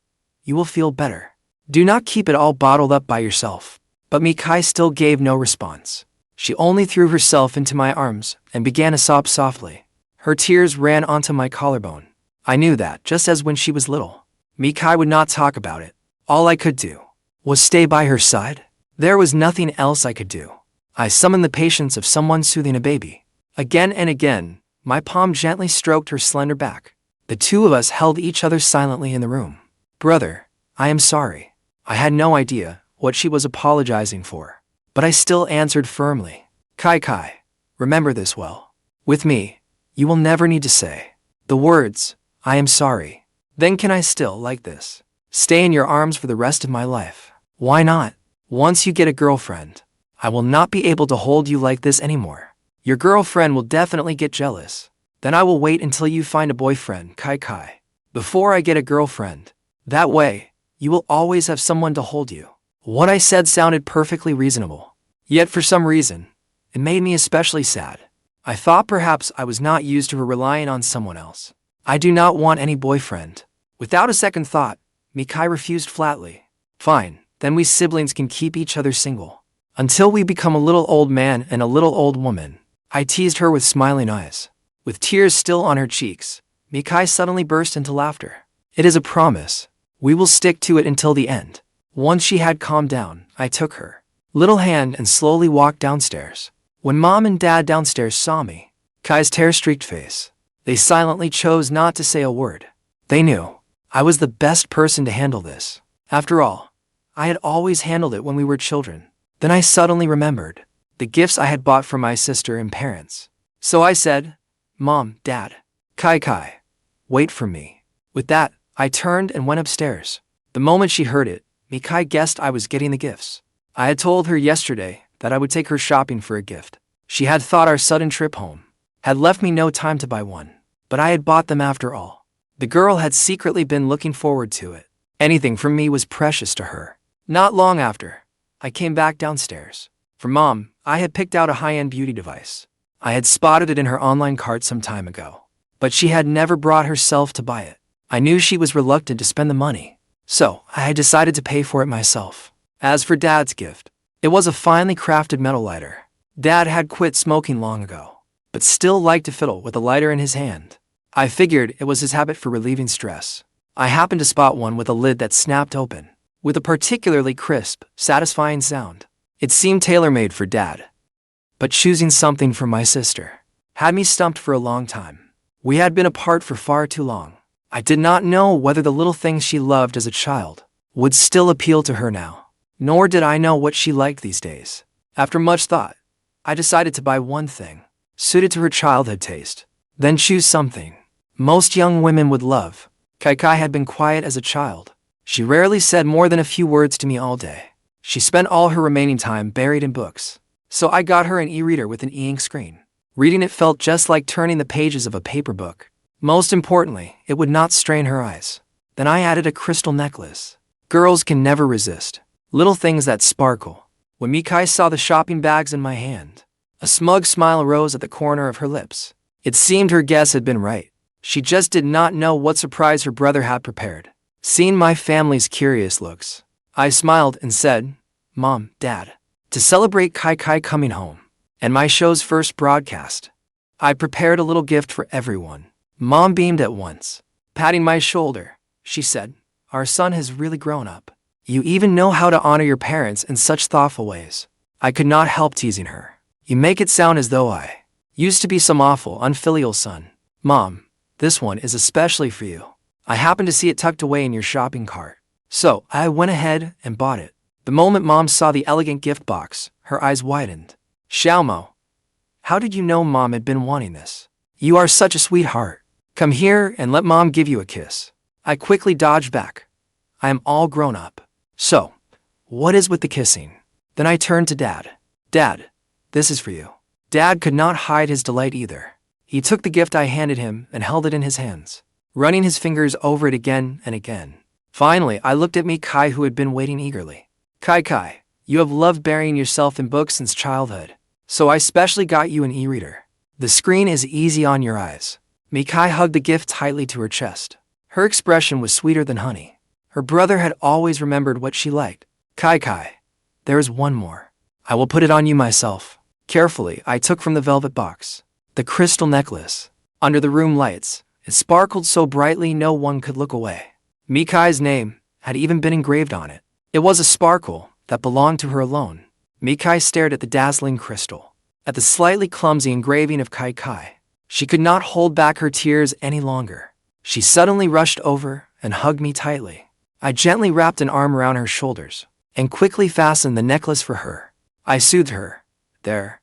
Speaker 1: You will feel better. Do not keep it all bottled up by yourself. But Mikai still gave no response. She only threw herself into my arms and began to sob softly. Her tears ran onto my collarbone. I knew that, just as when she was little, Mikai would not talk about it. All I could do was stay by her side. There was nothing else I could do. I summoned the patience of someone soothing a baby. Again and again, my palm gently stroked her slender back. The two of us held each other silently in the room. Brother, I am sorry. I had no idea what she was apologizing for. But I still answered firmly. Kai, remember this well. With me, you will never need to say the words, I am sorry. Then can I still, like this, stay in your arms for the rest of my life? Why not? Once you get a girlfriend, I will not be able to hold you like this anymore. Your girlfriend will definitely get jealous. Then I will wait until you find a boyfriend, Kai, before I get a girlfriend. That way, you will always have someone to hold you. What I said sounded perfectly reasonable. Yet for some reason, it made me especially sad. I thought perhaps I was not used to her relying on someone else. I do not want any boyfriend. Without a second thought, Mikai refused flatly. Fine, then we siblings can keep each other single. Until we become a little old man and a little old woman. I teased her with smiling eyes. With tears still on her cheeks, Mikai suddenly burst into laughter. It is a promise. We will stick to it until the end. Once she had calmed down, I took her little hand and slowly walked downstairs. When Mom and Dad downstairs saw me, Kai's tear-streaked face, they silently chose not to say a word. They knew I was the best person to handle this. After all, I had always handled it when we were children. Then I suddenly remembered the gifts I had bought for my sister and parents. So I said, Mom, Dad, Kai, wait for me. With that, I turned and went upstairs. The moment she heard it, Mikai guessed I was getting the gifts. I had told her yesterday that I would take her shopping for a gift. She had thought our sudden trip home had left me no time to buy one, but I had bought them after all. The girl had secretly been looking forward to it. Anything from me was precious to her. Not long after, I came back downstairs. For Mom, I had picked out a high-end beauty device. I had spotted it in her online cart some time ago, but she had never brought herself to buy it. I knew she was reluctant to spend the money, so I had decided to pay for it myself. As for Dad's gift, it was a finely crafted metal lighter. Dad had quit smoking long ago, but still liked to fiddle with a lighter in his hand. I figured it was his habit for relieving stress. I happened to spot one with a lid that snapped open, with a particularly crisp, satisfying sound. It seemed tailor-made for Dad, but choosing something for my sister had me stumped for a long time. We had been apart for far too long. I did not know whether the little things she loved as a child would still appeal to her now, nor did I know what she liked these days. After much thought, I decided to buy one thing, suited to her childhood taste, then choose something most young women would love. Kai had been quiet as a child. She rarely said more than a few words to me all day. She spent all her remaining time buried in books. So I got her an e-reader with an e-ink screen. Reading it felt just like turning the pages of a paper book. Most importantly, it would not strain her eyes. Then I added a crystal necklace. Girls can never resist little things that sparkle. When Mikai saw the shopping bags in my hand, a smug smile rose at the corner of her lips. It seemed her guess had been right. She just did not know what surprise her brother had prepared. Seeing my family's curious looks, I smiled and said, "Mom, Dad, to celebrate Kai coming home and my show's first broadcast, I prepared a little gift for everyone." Mom beamed at once. Patting my shoulder, she said, "Our son has really grown up. You even know how to honor your parents in such thoughtful ways." I could not help teasing her. "You make it sound as though I used to be some awful, unfilial son." "Mom, this one is especially for you. I happened to see it tucked away in your shopping cart, so I went ahead and bought it." The moment Mom saw the elegant gift box, her eyes widened. "Xiaomo, how did you know Mom had been wanting this? You are such a sweetheart. Come here and let Mom give you a kiss." I quickly dodged back. I am all grown up. "So, what is with the kissing?" Then I turned to Dad. "Dad, this is for you." Dad could not hide his delight either. He took the gift I handed him and held it in his hands, running his fingers over it again and again. Finally, I looked at Mikai, who had been waiting eagerly. Kai, you have loved burying yourself in books since childhood, so I specially got you an e-reader. The screen is easy on your eyes." Mikai hugged the gift tightly to her chest. Her expression was sweeter than honey. Her brother had always remembered what she liked. Kai, there is one more. I will put it on you myself." Carefully, I took from the velvet box the crystal necklace. Under the room lights, it sparkled so brightly no one could look away. Mikai's name had even been engraved on it. It was a sparkle that belonged to her alone. Mikai stared at the dazzling crystal, at the slightly clumsy engraving of Kai. She could not hold back her tears any longer. She suddenly rushed over and hugged me tightly. I gently wrapped an arm around her shoulders and quickly fastened the necklace for her. I soothed her. There,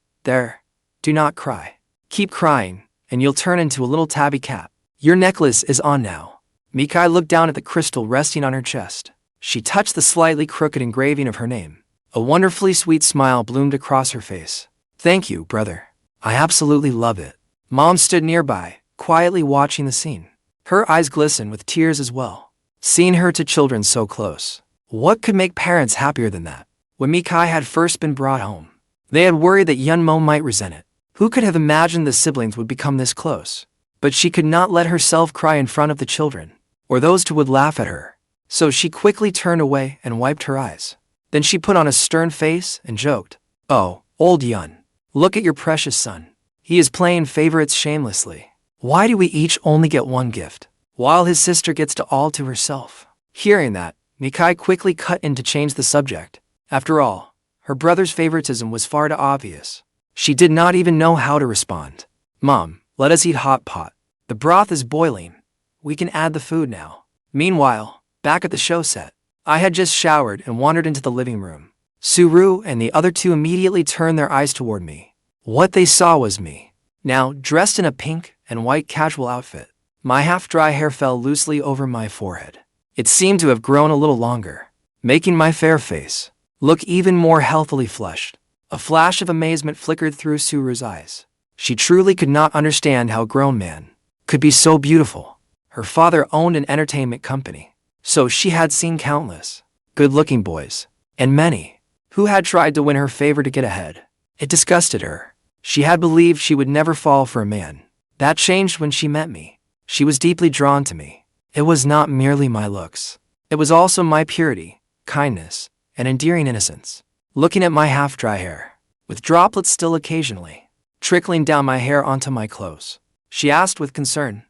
Speaker 1: do not cry. Keep crying, and you'll turn into a little tabby cat. Your necklace is on now." Mikai looked down at the crystal resting on her chest. She touched the slightly crooked engraving of her name. A wonderfully sweet smile bloomed across her face. "Thank you, brother. I absolutely love it." Mom stood nearby, quietly watching the scene. Her eyes glistened with tears as well. Seeing her two children so close, what could make parents happier than that? When Mikai had first been brought home, they had worried that Yunmo might resent it. Who could have imagined the siblings would become this close? But she could not let herself cry in front of the children, or those two would laugh at her. So she quickly turned away and wiped her eyes. Then she put on a stern face and joked, "Oh, old Yun, look at your precious son. He is playing favorites shamelessly. Why do we each only get one gift, while his sister gets all to herself?" Hearing that, Mikai quickly cut in to change the subject. After all, her brother's favoritism was far too obvious. She did not even know how to respond. "Mom, let us eat hot pot. The broth is boiling. We can add the food now." Meanwhile, back at the show set, I had just showered and wandered into the living room. Suru and the other two immediately turned their eyes toward me. What they saw was me, now dressed in a pink and white casual outfit. My half-dry hair fell loosely over my forehead. It seemed to have grown a little longer, making my fair face look even more healthily flushed. A flash of amazement flickered through Suru's eyes. She truly could not understand how a grown man could be so beautiful. Her father owned an entertainment company, so she had seen countless good-looking boys, and many who had tried to win her favor to get ahead. It disgusted her. She had believed she would never fall for a man. That changed when she met me. She was deeply drawn to me. It was not merely my looks. It was also my purity, kindness, and endearing innocence. Looking at my half-dry hair, with droplets still occasionally trickling down my hair onto my clothes, she asked with concern,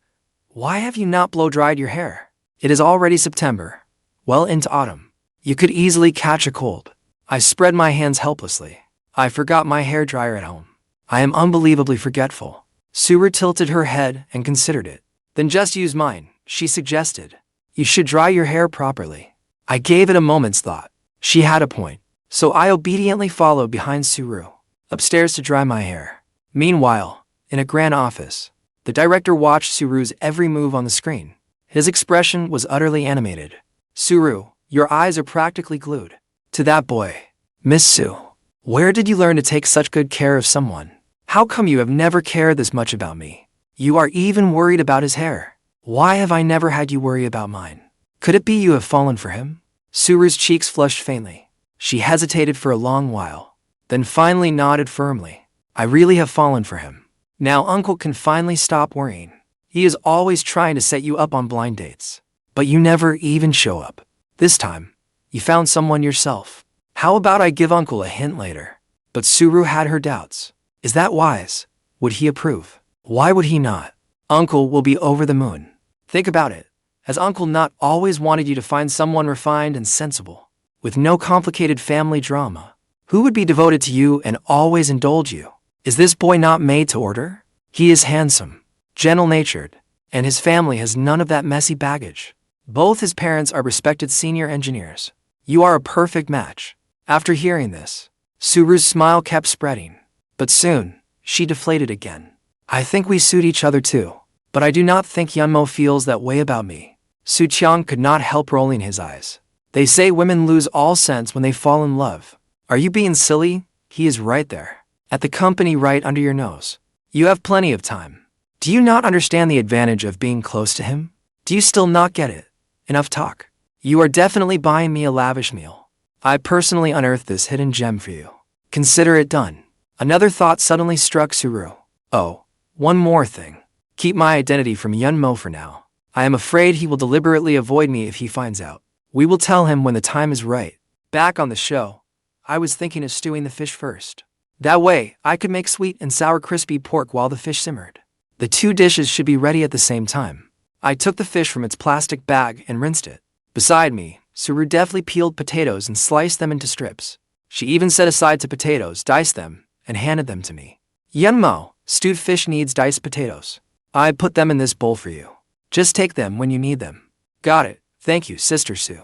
Speaker 1: "Why have you not blow-dried your hair? It is already September, well into autumn. You could easily catch a cold." I spread my hands helplessly. I forgot my hairdryer at home. I am unbelievably forgetful. Suru tilted her head and considered it. "Then just use mine," she suggested. "You should dry your hair properly." I gave it a moment's thought. She had a point. So I obediently followed behind Suru upstairs to dry my hair. Meanwhile, in a grand office, the director watched Suru's every move on the screen. His expression was utterly animated. "Suru, your eyes are practically glued to that boy. Miss Su, where did you learn to take such good care of someone? How come you have never cared this much about me? You are even worried about his hair. Why have I never had you worry about mine? Could it be you have fallen for him?" Suru's cheeks flushed faintly. She hesitated for a long while, then finally nodded firmly. "I really have fallen for him. Now Uncle can finally stop worrying. He is always trying to set you up on blind dates, but you never even show up. This time, you found someone yourself. How about I give Uncle a hint later?" But Suru had her doubts. Is that wise? Would he approve? Why would he not? Uncle will be over the moon. Think about it. Has Uncle not always wanted you to find someone refined and sensible, with no complicated family drama, who would be devoted to you and always indulge you? Is this boy not made to order? He is handsome, gentle-natured, and his family has none of that messy baggage. Both his parents are respected senior engineers. You are a perfect match. After hearing this, Suru's smile kept spreading, but soon, she deflated again. "I think we suit each other too, but I do not think Yunmo feels that way about me." Su Qiang could not help rolling his eyes. "They say women lose all sense when they fall in love. Are you being silly? He is right there, at the company right under your nose. You have plenty of time. Do you not understand the advantage of being close to him? Do you still not get it? Enough talk. You are definitely buying me a lavish meal. I personally unearthed this hidden gem for you. Consider it done." Another thought suddenly struck Suru. "Oh, one more thing. Keep my identity from Yunmo for now. I am afraid he will deliberately avoid me if he finds out. We will tell him when the time is right." Back on the show, I was thinking of stewing the fish first. That way, I could make sweet and sour crispy pork while the fish simmered. The two dishes should be ready at the same time. I took the fish from its plastic bag and rinsed it. Beside me, Suru deftly peeled potatoes and sliced them into strips. She even set aside two potatoes, diced them, and handed them to me. "Yunmo, stewed fish needs diced potatoes. I put them in this bowl for you. Just take them when you need them." "Got it. Thank you, Sister Su."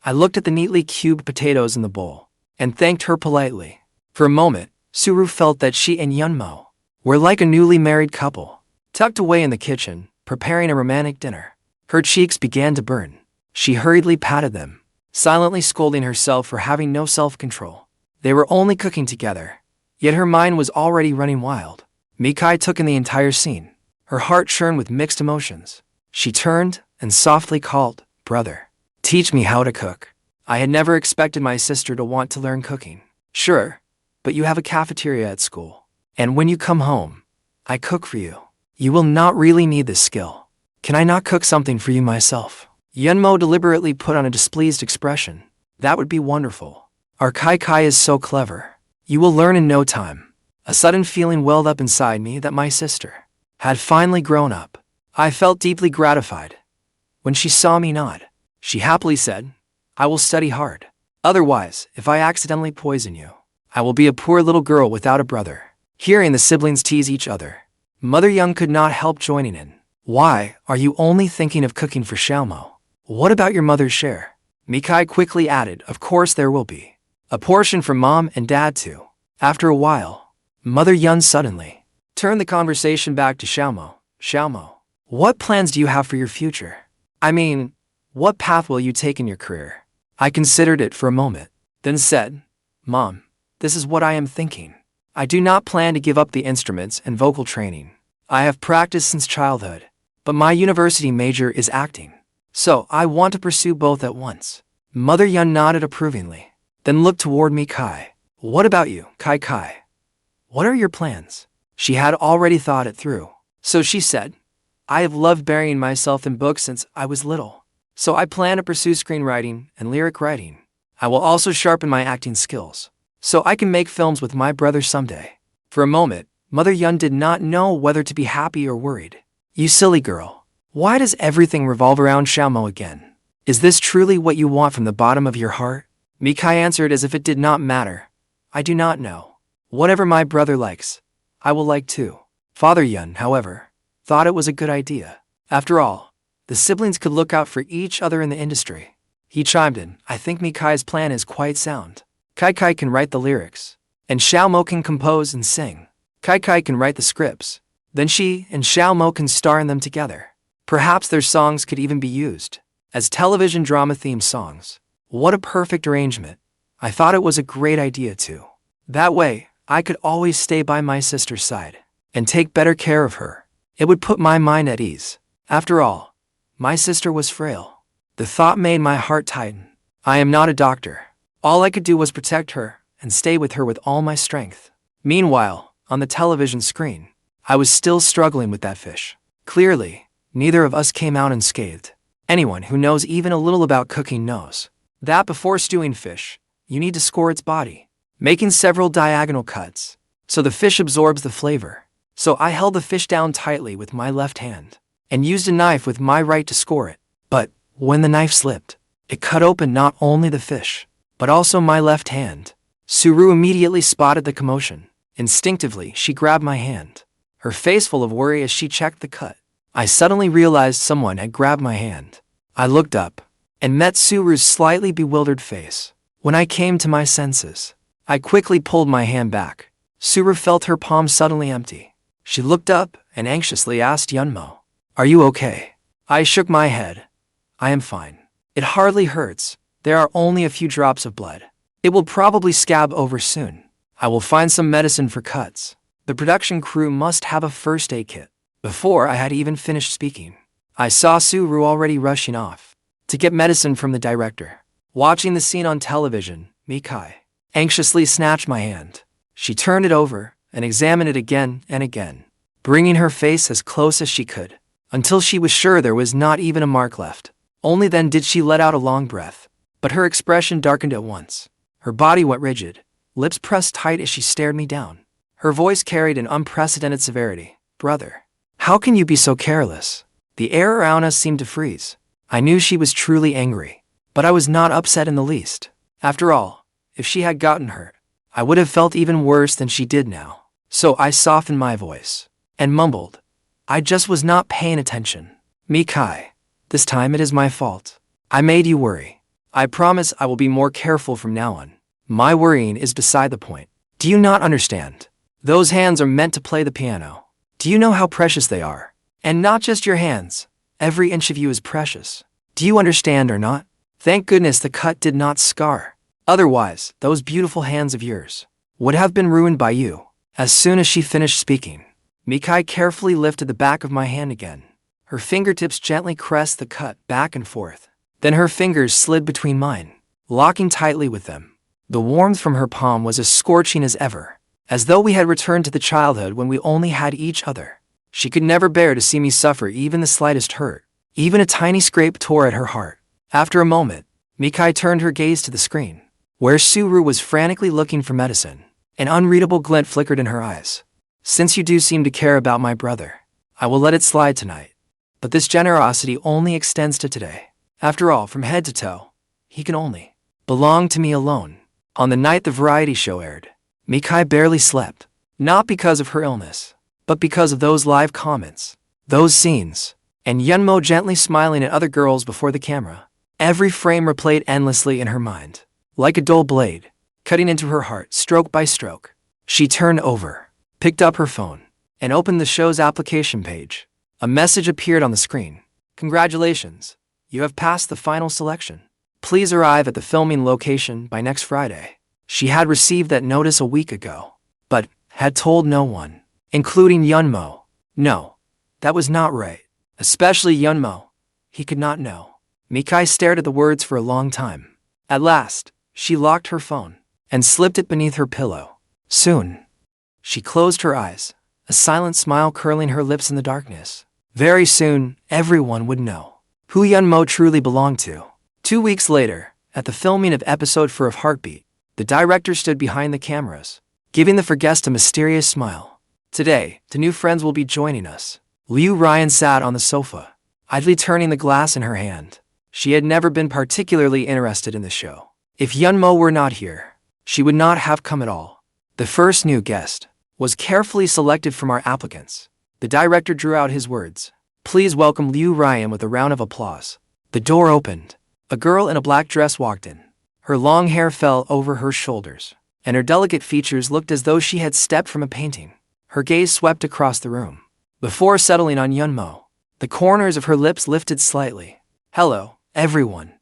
Speaker 1: I looked at the neatly cubed potatoes in the bowl and thanked her politely. For a moment, Suru felt that she and Yunmo were like a newly married couple, tucked away in the kitchen, preparing a romantic dinner. Her cheeks began to burn. She hurriedly patted them, silently scolding herself for having no self-control. They were only cooking together, yet her mind was already running wild. Mikai took in the entire scene. Her heart churned with mixed emotions. She turned and softly called, "Brother, teach me how to cook." I had never expected my sister to want to learn cooking. "Sure, but you have a cafeteria at school. And when you come home, I cook for you. You will not really need this skill. Can I not cook something for you myself?" Yunmo deliberately put on a displeased expression. "That would be wonderful. Our Kai is so clever. You will learn in no time." A sudden feeling welled up inside me that my sister had finally grown up. I felt deeply gratified. When she saw me nod, she happily said, "I will study hard. Otherwise, if I accidentally poison you, I will be a poor little girl without a brother." Hearing the siblings tease each other, Mother Young could not help joining in. "Why are you only thinking of cooking for Xiaomo? What about your mother's share?" Mikai quickly added, "Of course there will be a portion for Mom and Dad too." After a while, Mother Yun suddenly turned the conversation back to Xiaomo. "Xiaomo, What plans do you have for your future? I mean, what path will you take in your career? I considered it for a moment, then said, Mom, this is what I am thinking. I do not plan to give up the instruments and vocal training. I have practiced since childhood, but my university major is acting. So I want to pursue both at once. Mother Yun nodded approvingly, then looked toward me Kai. What about you, Kai? What are your plans? She had already thought it through. So she said, I have loved burying myself in books since I was little. So I plan to pursue screenwriting and lyric writing. I will also sharpen my acting skills, so I can make films with my brother someday. For a moment, Mother Yun did not know whether to be happy or worried. You silly girl. Why does everything revolve around Xiaomo again? Is this truly what you want from the bottom of your heart? Mikai answered as if it did not matter. I do not know. Whatever my brother likes, I will like too. Father Yun, however, thought it was a good idea. After all, the siblings could look out for each other in the industry. He chimed in, I think Mikai's plan is quite sound. Kai can write the lyrics, and Xiaomo can compose and sing. Kai can write the scripts. Then she and Xiaomo can star in them together. Perhaps their songs could even be used as television drama theme songs. What a perfect arrangement. I thought it was a great idea too. That way, I could always stay by my sister's side and take better care of her. It would put my mind at ease. After all, my sister was frail. The thought made my heart tighten. I am not a doctor. All I could do was protect her and stay with her with all my strength. Meanwhile, on the television screen, I was still struggling with that fish. Clearly, neither of us came out unscathed. Anyone who knows even a little about cooking knows that before stewing fish, you need to score its body, making several diagonal cuts, so the fish absorbs the flavor. So I held the fish down tightly with my left hand and used a knife with my right to score it. But when the knife slipped, it cut open not only the fish, but also my left hand. Suru immediately spotted the commotion. Instinctively, she grabbed my hand, her face full of worry as she checked the cut. I suddenly realized someone had grabbed my hand. I looked up and met Suru's slightly bewildered face. When I came to my senses, I quickly pulled my hand back. Suru felt her palm suddenly empty. She looked up and anxiously asked Yunmo, Are you okay? I shook my head. I am fine. It hardly hurts. There are only a few drops of blood. It will probably scab over soon. I will find some medicine for cuts. The production crew must have a first aid kit. Before I had even finished speaking, I saw Suru already rushing off to get medicine from the director. Watching the scene on television, Mikai anxiously snatched my hand. She turned it over and examined it again and again, bringing her face as close as she could, until she was sure there was not even a mark left. Only then did she let out a long breath. But her expression darkened at once. Her body went rigid, lips pressed tight as she stared me down. Her voice carried an unprecedented severity. Brother, how can you be so careless? The air around us seemed to freeze. I knew she was truly angry, but I was not upset in the least. After all, if she had gotten hurt, I would have felt even worse than she did now. So I softened my voice and mumbled, I just was not paying attention. Mikai, this time it is my fault. I made you worry. I promise I will be more careful from now on. My worrying is beside the point. Do you not understand? Those hands are meant to play the piano. Do you know how precious they are? And not just your hands. Every inch of you is precious. Do you understand or not? Thank goodness the cut did not scar. Otherwise, those beautiful hands of yours would have been ruined by you. As soon as she finished speaking, Mikai carefully lifted the back of my hand again. Her fingertips gently caressed the cut back and forth. Then her fingers slid between mine, locking tightly with them. The warmth from her palm was as scorching as ever, as though we had returned to the childhood when we only had each other. She could never bear to see me suffer even the slightest hurt. Even a tiny scrape tore at her heart. After a moment, Mikai turned her gaze to the screen, where Suru was frantically looking for medicine. An unreadable glint flickered in her eyes. Since you do seem to care about my brother, I will let it slide tonight. But this generosity only extends to today. After all, from head to toe, he can only belong to me alone. On the night the variety show aired, Mikai barely slept, not because of her illness, but because of those live comments, those scenes, and Yunmo gently smiling at other girls before the camera. Every frame replayed endlessly in her mind, like a dull blade, cutting into her heart stroke by stroke. She turned over, picked up her phone, and opened the show's application page. A message appeared on the screen. Congratulations, you have passed the final selection. Please arrive at the filming location by next Friday. She had received that notice a week ago, but had told no one, including Yunmo. No, that was not right. Especially Yunmo. He could not know. Mikai stared at the words for a long time. At last, she locked her phone and slipped it beneath her pillow. Soon, she closed her eyes, a silent smile curling her lips in the darkness. Very soon, everyone would know who Yunmo truly belonged to. 2 weeks later, at the filming of episode 4 of Heartbeat, the director stood behind the cameras, giving the guest a mysterious smile. Today, the new friends will be joining us. Ruyan sat on the sofa, idly turning the glass in her hand. She had never been particularly interested in the show. If Yunmo were not here, she would not have come at all. The first new guest was carefully selected from our applicants. The director drew out his words. Please welcome Ruyan with a round of applause. The door opened. A girl in a black dress walked in. Her long hair fell over her shoulders, and her delicate features looked as though she had stepped from a painting. Her gaze swept across the room. Before settling on Yunmo, the corners of her lips lifted slightly. Hello, everyone.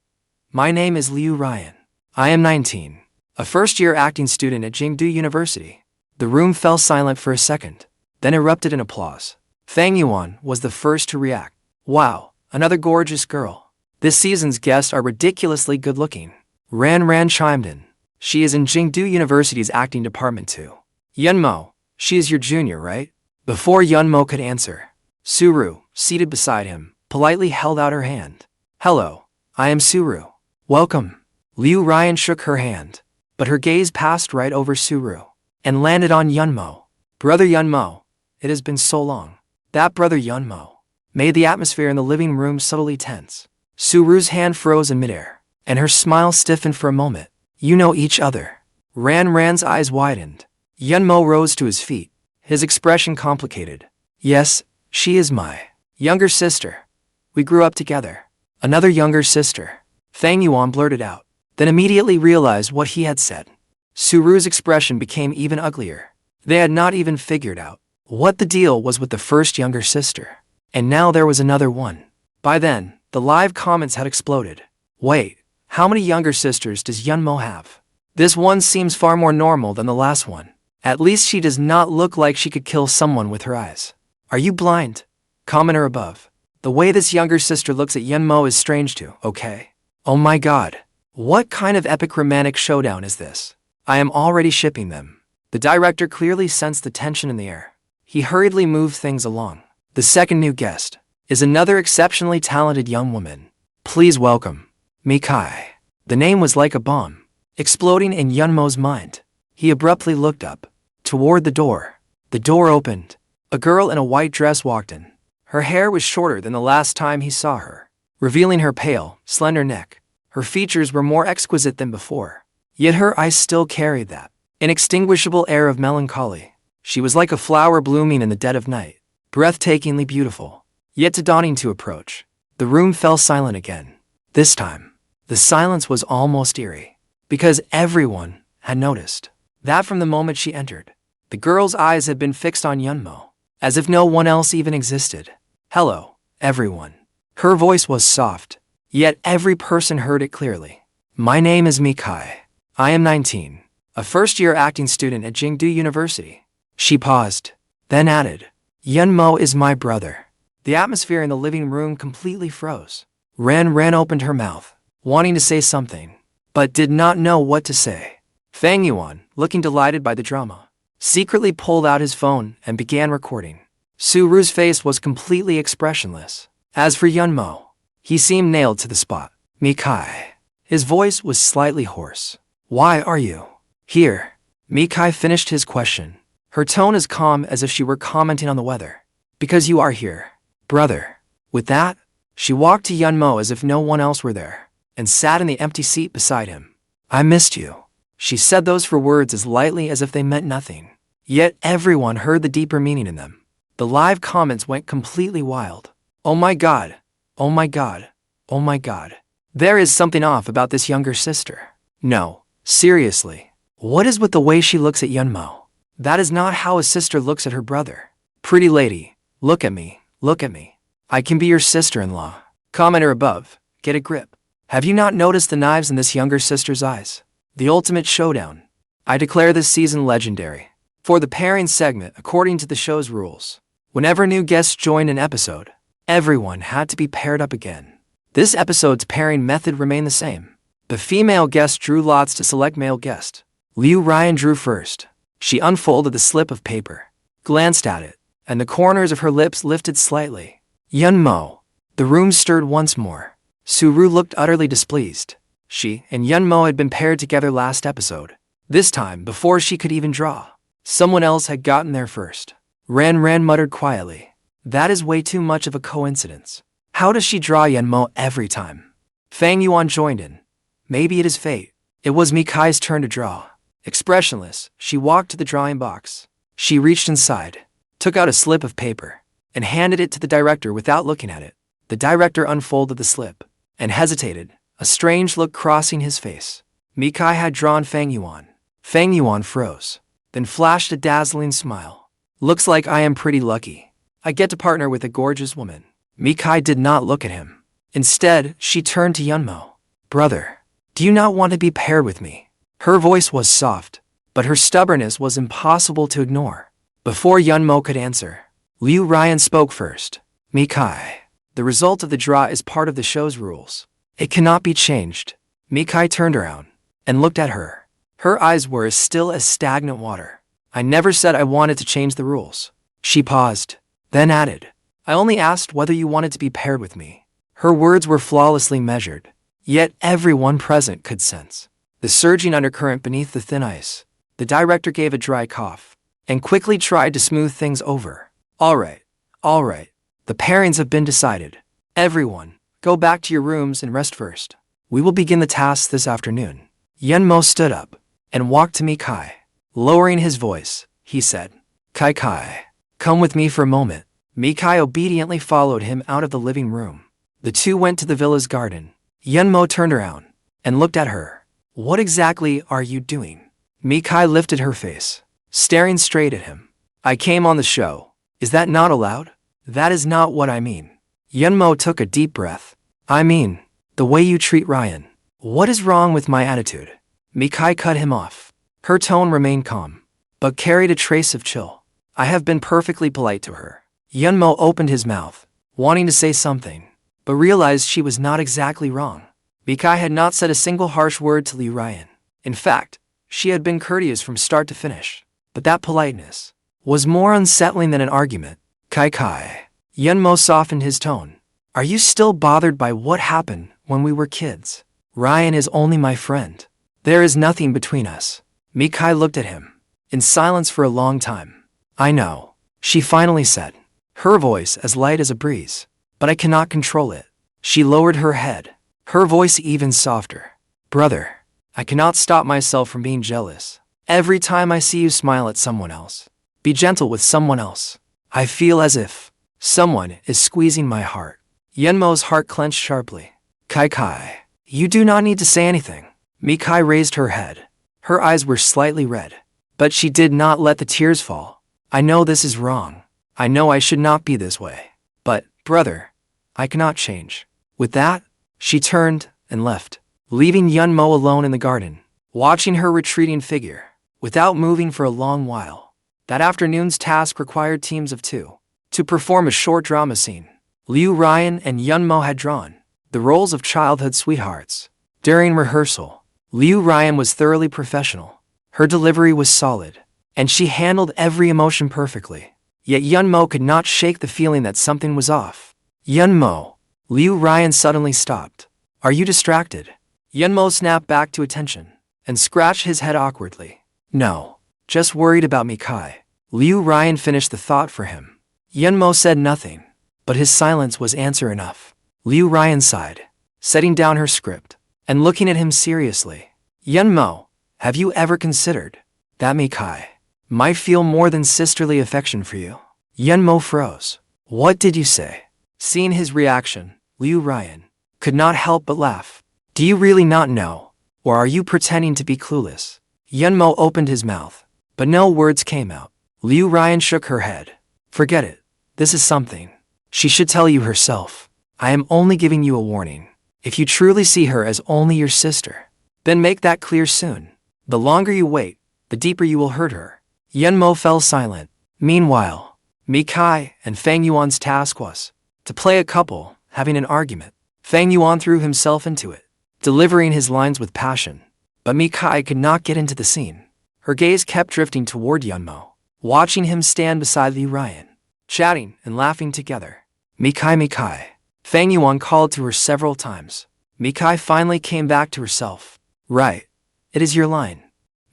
Speaker 1: My name is Ruyan. I am 19, a first-year acting student at Jingdu University. The room fell silent for a second, then erupted in applause. Fang Yuan was the first to react. Wow, another gorgeous girl. This season's guests are ridiculously good-looking. Ran chimed in. She is in Jingdu University's acting department too. Yunmo, she is your junior, right? Before Yunmo could answer, Suru, seated beside him, politely held out her hand. Hello, I am Suru. Welcome. Ruyan shook her hand, but her gaze passed right over Suru and landed on Yunmo. Brother Yunmo, it has been so long. That brother Yunmo made the atmosphere in the living room subtly tense. Suru's hand froze in midair, and her smile stiffened for a moment. You know each other. Ran's eyes widened. Yunmo rose to his feet, his expression complicated. Yes, she is my younger sister. We grew up together. Another younger sister. Fang Yuan blurted out, then immediately realized what he had said. Suru's expression became even uglier. They had not even figured out what the deal was with the first younger sister. And now there was another one. By then, the live comments had exploded. Wait, how many younger sisters does Yunmo have? This one seems far more normal than the last one. At least she does not look like she could kill someone with her eyes. Are you blind? Commenter above. The way this younger sister looks at Yunmo is strange too, okay? Oh my god. What kind of epic romantic showdown is this? I am already shipping them. The director clearly sensed the tension in the air. He hurriedly moved things along. The second new guest is another exceptionally talented young woman. Please welcome Mikai. The name was like a bomb, exploding in Yunmo's mind. He abruptly looked up, toward the door. The door opened. A girl in a white dress walked in. Her hair was shorter than the last time he saw her, revealing her pale, slender neck. Her features were more exquisite than before, yet her eyes still carried that inextinguishable air of melancholy. She was like a flower blooming in the dead of night, breathtakingly beautiful, yet too daunting to approach. The room fell silent again. This time, the silence was almost eerie, because everyone had noticed that from the moment she entered, the girl's eyes had been fixed on Yunmo, as if no one else even existed. Hello, everyone. Her voice was soft, yet every person heard it clearly. My name is Mikai. I am 19, a first-year acting student at Jingdu University. She paused, then added, Yunmo is my brother. The atmosphere in the living room completely froze. Ran opened her mouth, wanting to say something, but did not know what to say. Fang Yuan, looking delighted by the drama, secretly pulled out his phone and began recording. Suru's face was completely expressionless. As for Yunmo, he seemed nailed to the spot. Mikai. His voice was slightly hoarse. Why are you here? Mikai finished his question, her tone as calm as if she were commenting on the weather. Because you are here, brother. With that, she walked to Yunmo as if no one else were there, and sat in the empty seat beside him. I missed you. She said those four words as lightly as if they meant nothing. Yet everyone heard the deeper meaning in them. The live comments went completely wild. Oh my god. Oh my god. Oh my god. There is something off about this younger sister. No, seriously. What is with the way she looks at Yunmo? That is not how a sister looks at her brother. Pretty lady, look at me. Look at me. I can be your sister-in-law. Commenter above, get a grip. Have you not noticed the knives in this younger sister's eyes? The ultimate showdown. I declare this season legendary. For the pairing segment, according to the show's rules, whenever new guests joined an episode, everyone had to be paired up again. This episode's pairing method remained the same. The female guest drew lots to select male guest. Ruyan drew first. She unfolded the slip of paper, glanced at it, and the corners of her lips lifted slightly. Yunmo. The room stirred once more. Suru looked utterly displeased. She and Yunmo had been paired together last episode. This time, before she could even draw, someone else had gotten there first. Ran muttered quietly. That is way too much of a coincidence. How does she draw Yunmo every time? Fang Yuan joined in. Maybe it is fate. It was Mikai's turn to draw. Expressionless, she walked to the drawing box. She reached inside, took out a slip of paper, and handed it to the director without looking at it. The director unfolded the slip and hesitated, a strange look crossing his face. Mikai had drawn Fang Yuan. Fang Yuan froze, then flashed a dazzling smile. Looks like I am pretty lucky. I get to partner with a gorgeous woman. Mikai did not look at him. Instead, she turned to Yunmo. Brother, do you not want to be paired with me? Her voice was soft, but her stubbornness was impossible to ignore. Before Yunmo could answer, Ruyan spoke first. Mikai, the result of the draw is part of the show's rules. It cannot be changed. Mikai turned around and looked at her. Her eyes were as still as stagnant water. I never said I wanted to change the rules. She paused, then added, I only asked whether you wanted to be paired with me. Her words were flawlessly measured, yet everyone present could sense the surging undercurrent beneath the thin ice. The director gave a dry cough and quickly tried to smooth things over. All right. The pairings have been decided. Everyone, go back to your rooms and rest first. We will begin the tasks this afternoon. Yunmo stood up and walked to Mikai. Lowering his voice, he said, Kai, come with me for a moment. Mikai obediently followed him out of the living room. The two went to the villa's garden. Yunmo turned around and looked at her. What exactly are you doing? Mikai lifted her face, staring straight at him. I came on the show. Is that not allowed? That is not what I mean. Yunmo took a deep breath. I mean, the way you treat Ruyan. What is wrong with my attitude? Mikai cut him off. Her tone remained calm, but carried a trace of chill. I have been perfectly polite to her. Yunmo opened his mouth, wanting to say something, but realized she was not exactly wrong. Mikai had not said a single harsh word to Ruyan. In fact, she had been courteous from start to finish. But that politeness was more unsettling than an argument. Kai. Yunmo softened his tone. Are you still bothered by what happened when we were kids? Ruyan is only my friend. There is nothing between us. Mikai looked at him, in silence for a long time. I know, she finally said, her voice as light as a breeze. But I cannot control it. She lowered her head, her voice even softer. Brother, I cannot stop myself from being jealous. Every time I see you smile at someone else, be gentle with someone else, I feel as if someone is squeezing my heart. Yunmo's heart clenched sharply. Kai, you do not need to say anything. Mikai raised her head. Her eyes were slightly red, but she did not let the tears fall. I know this is wrong. I know I should not be this way. But, brother, I cannot change. With that, she turned and left, leaving Yunmo alone in the garden, watching her retreating figure, without moving for a long while. That afternoon's task required teams of two to perform a short drama scene. Ruyan and Yunmo had drawn the roles of childhood sweethearts. During rehearsal, Ruyan was thoroughly professional. Her delivery was solid, and she handled every emotion perfectly. Yet Yunmo could not shake the feeling that something was off. Yunmo. Ruyan suddenly stopped. Are you distracted? Yunmo snapped back to attention and scratched his head awkwardly. No, just worried about Mikai. Ruyan finished the thought for him. Yunmo said nothing, but his silence was answer enough. Ruyan sighed, setting down her script and looking at him seriously. Yunmo, have you ever considered that Mikai might feel more than sisterly affection for you? Yunmo froze. What did you say? Seeing his reaction, Ruyan could not help but laugh. Do you really not know, or are you pretending to be clueless? Yunmo opened his mouth, but no words came out. Ruyan shook her head. Forget it. This is something She should tell you herself. I am only giving you a warning. If you truly see her as only your sister, then make that clear soon. The longer you wait, the deeper you will hurt her. Yenmo fell silent. Meanwhile, Mikai and Fang Yuan's task was to play a couple, having an argument. Fang Yuan threw himself into it, delivering his lines with passion. But Mikai could not get into the scene. Her gaze kept drifting toward Yenmo, watching him stand beside the Ruyan, chatting and laughing together. Mikai. Fang Yuan called to her several times. Mikai finally came back to herself. Right. It is your line.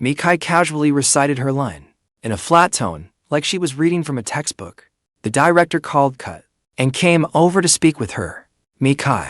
Speaker 1: Mikai casually recited her line, in a flat tone, like she was reading from a textbook. The director called cut, and came over to speak with her. Mikai,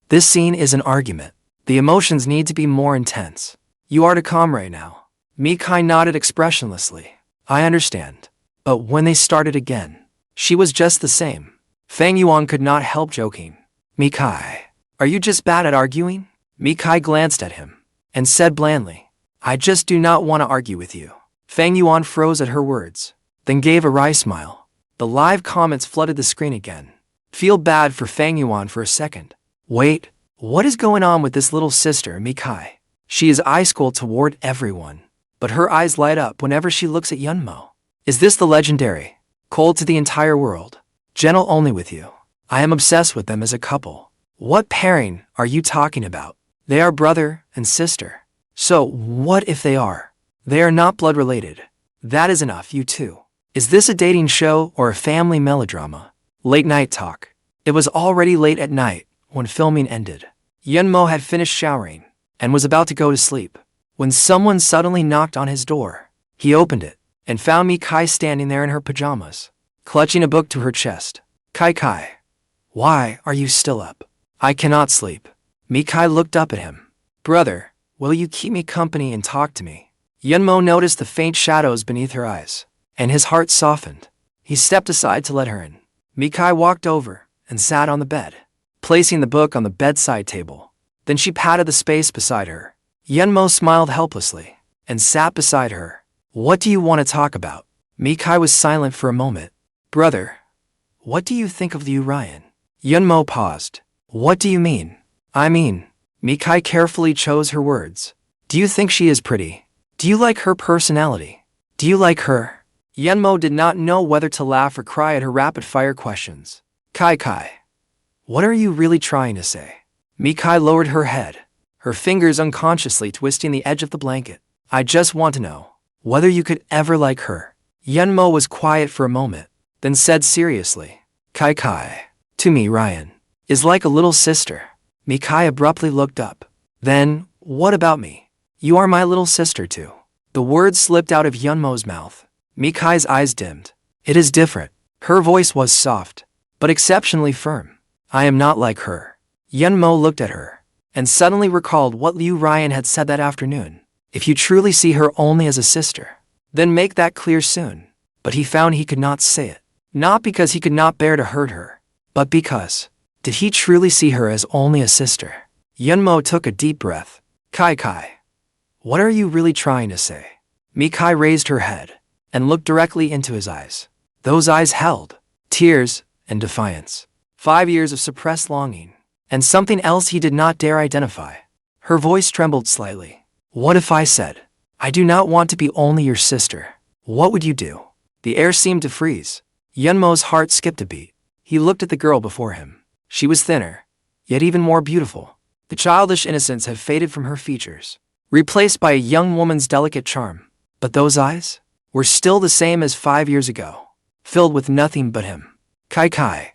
Speaker 1: this scene is an argument. The emotions need to be more intense. You are to calm right now. Mikai nodded expressionlessly. I understand. But when they started again, she was just the same. Fang Yuan could not help joking. Mikai, are you just bad at arguing? Mikai glanced at him, and said blandly, I just do not want to argue with you. Fang Yuan froze at her words, then gave a wry smile. The live comments flooded the screen again. Feel bad for Fang Yuan for a second. Wait, what is going on with this little sister, Mikai? She is ice cold toward everyone, but her eyes light up whenever she looks at Yenmo. Is this the legendary, cold to the entire world, gentle only with you? I am obsessed with them as a couple. What pairing are you talking about? They are brother and sister. So what if they are? They are not blood related. That is enough, you two. Is this a dating show or a family melodrama? Late night talk. It was already late at night when filming ended. Yenmo had finished showering and was about to go to sleep when someone suddenly knocked on his door. He opened it and found Mikai standing there in her pajamas, clutching a book to her chest. Kai, why are you still up? I cannot sleep. Mikai looked up at him. Brother, will you keep me company and talk to me? Yenmo noticed the faint shadows beneath her eyes, and his heart softened. He stepped aside to let her in. Mikai walked over and sat on the bed, placing the book on the bedside table. Then she patted the space beside her. Yenmo smiled helplessly and sat beside her. What do you want to talk about? Mikai was silent for a moment. Brother, what do you think of the Ruyan? Yenmo paused. What do you mean? I mean, Mikai carefully chose her words. Do you think she is pretty? Do you like her personality? Do you like her? Yenmo did not know whether to laugh or cry at her rapid-fire questions. Kai, what are you really trying to say? Mikai lowered her head, her fingers unconsciously twisting the edge of the blanket. I just want to know whether you could ever like her. Yenmo was quiet for a moment, then said seriously, Kai, to me Ruyan is like a little sister. Mikai abruptly looked up. Then, what about me? You are my little sister too. The words slipped out of Yenmo's mouth. Mikai's eyes dimmed. It is different. Her voice was soft, but exceptionally firm. I am not like her. Yenmo looked at her, and suddenly recalled what Liu Ruyan had said that afternoon. If you truly see her only as a sister, then make that clear soon. But he found he could not say it. Not because he could not bear to hurt her, but because, did he truly see her as only a sister? Yenmo took a deep breath. Kai, what are you really trying to say? Mikai raised her head and looked directly into his eyes. Those eyes held tears and defiance. 5 years of suppressed longing, and something else he did not dare identify. Her voice trembled slightly. What if I said, I do not want to be only your sister? What would you do? The air seemed to freeze. Yenmo's heart skipped a beat. He looked at the girl before him. She was thinner, yet even more beautiful. The childish innocence had faded from her features, replaced by a young woman's delicate charm. But those eyes were still the same as 5 years ago, filled with nothing but him. Kai,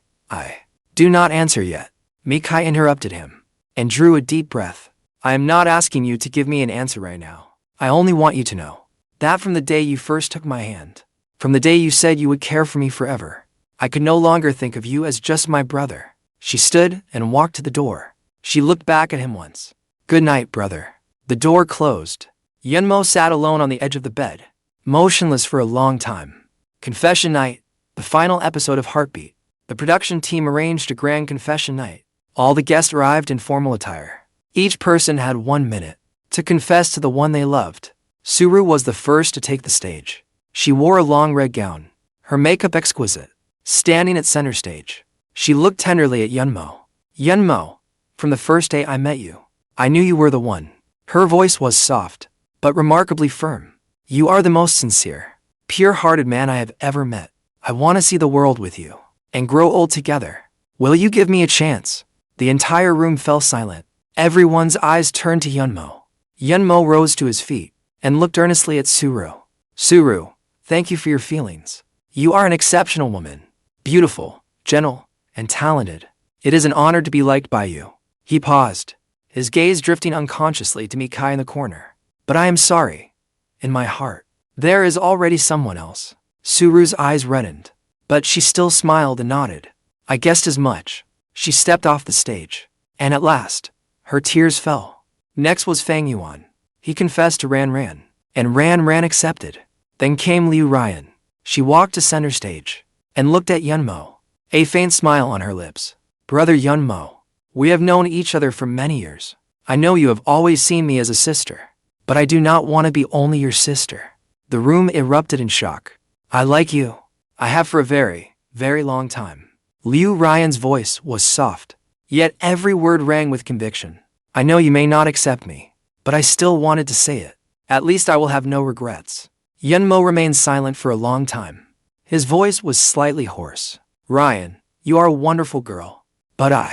Speaker 1: do not answer yet. Mikai interrupted him and drew a deep breath. I am not asking you to give me an answer right now. I only want you to know that from the day you first took my hand, from the day you said you would care for me forever, I could no longer think of you as just my brother. She stood and walked to the door. She looked back at him once. Good night, brother. The door closed. Yenmo sat alone on the edge of the bed, motionless for a long time. Confession night, the final episode of Heartbeat. The production team arranged a grand confession night. All the guests arrived in formal attire. Each person had 1 minute to confess to the one they loved. Suru was the first to take the stage. She wore a long red gown, her makeup exquisite, standing at center stage. She looked tenderly at Yunmo. Yunmo, from the first day I met you, I knew you were the one. Her voice was soft, but remarkably firm. You are the most sincere, pure-hearted man I have ever met. I want to see the world with you and grow old together. Will you give me a chance? The entire room fell silent. Everyone's eyes turned to Yunmo. Yunmo rose to his feet and looked earnestly at Suru. Suru, thank you for your feelings. You are an exceptional woman, beautiful, gentle, and talented. It is an honor to be liked by you. He paused, his gaze drifting unconsciously to Mikai in the corner. But I am sorry. In my heart, there is already someone else. Suru's eyes reddened, but she still smiled and nodded. I guessed as much. She stepped off the stage, and at last, her tears fell. Next was Fang Yuan. He confessed to Ran Ran, and Ran Ran accepted. Then came Liu Ruyan. She walked to center stage and looked at Yunmo, a faint smile on her lips. Brother Yunmo, we have known each other for many years. I know you have always seen me as a sister, but I do not want to be only your sister. The room erupted in shock. I like you. I have for a very, very long time. Liu Ruyan's voice was soft, yet every word rang with conviction. I know you may not accept me, but I still wanted to say it. At least I will have no regrets. Yunmo remained silent for a long time. His voice was slightly hoarse. Ruyan, you are a wonderful girl, but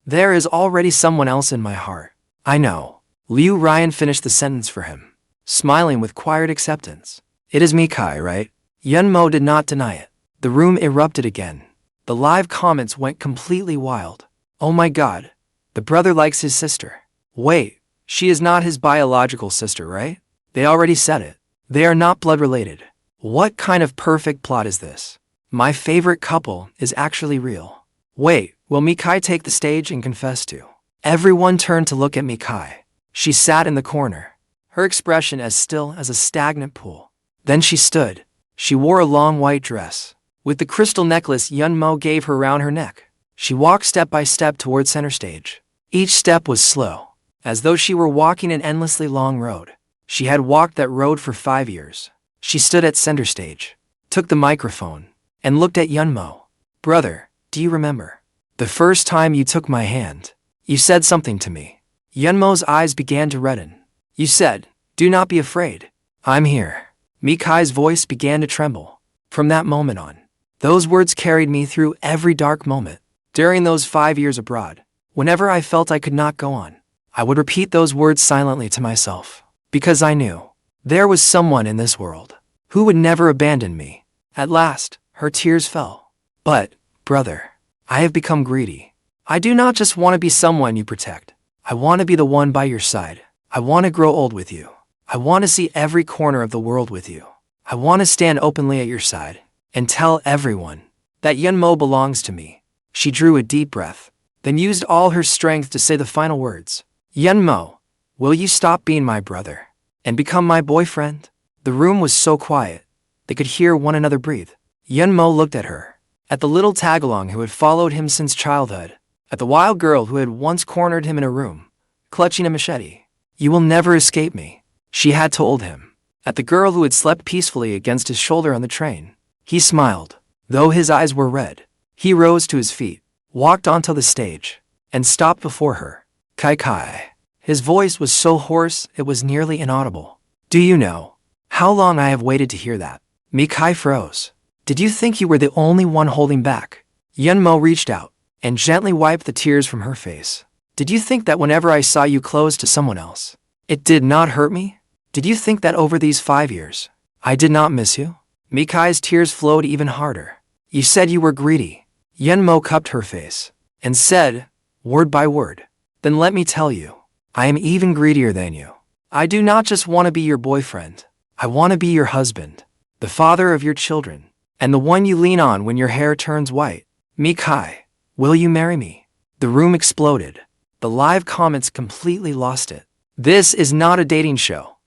Speaker 1: there is already someone else in my heart. I know. Liu Ruyan finished the sentence for him, smiling with quiet acceptance. It is Mikai, right? Yunmo did not deny it. The room erupted again. The live comments went completely wild. Oh my god, the brother likes his sister. Wait, she is not his biological sister, right? They already said it. They are not blood related. What kind of perfect plot is this? My favorite couple is actually real. Wait, will Mikai take the stage and confess too? Everyone turned to look at Mikai. She sat in the corner, her expression as still as a stagnant pool. Then she stood. She wore a long white dress, with the crystal necklace Yunmo gave her around her neck. She walked step by step toward center stage. Each step was slow, as though she were walking an endlessly long road. She had walked that road for 5 years. She stood at center stage, took the microphone, and looked at Yunmo. Brother, do you remember? The first time you took my hand, you said something to me. Yunmo's eyes began to redden. You said, do not be afraid. I'm here. Mikai's voice began to tremble. From that moment on, those words carried me through every dark moment. During those 5 years abroad, whenever I felt I could not go on, I would repeat those words silently to myself, because I knew there was someone in this world who would never abandon me. At last, her tears fell. But, brother, I have become greedy. I do not just want to be someone you protect. I want to be the one by your side. I want to grow old with you. I want to see every corner of the world with you. I want to stand openly at your side and tell everyone that Yunmo belongs to me. She drew a deep breath, then used all her strength to say the final words. Yunmo, will you stop being my brother and become my boyfriend? The room was so quiet, they could hear one another breathe. Yunmo looked at her, at the little tagalong who had followed him since childhood, at the wild girl who had once cornered him in a room, clutching a machete. You will never escape me, she had told him. At the girl who had slept peacefully against his shoulder on the train. He smiled, though his eyes were red. He rose to his feet, walked onto the stage, and stopped before her. Kai Kai. His voice was so hoarse it was nearly inaudible. Do you know how long I have waited to hear that? Mikai froze. Did you think you were the only one holding back? Yunmo reached out and gently wiped the tears from her face. Did you think that whenever I saw you close to someone else, it did not hurt me? Did you think that over these 5 years, I did not miss you? Mikai's tears flowed even harder. You said you were greedy. Yunmo cupped her face and said, word by word, then let me tell you, I am even greedier than you. I do not just want to be your boyfriend. I want to be your husband, the father of your children, and the one you lean on when your hair turns white. Mikai, will you marry me? The room exploded. The live comments completely lost it. This is not a dating show.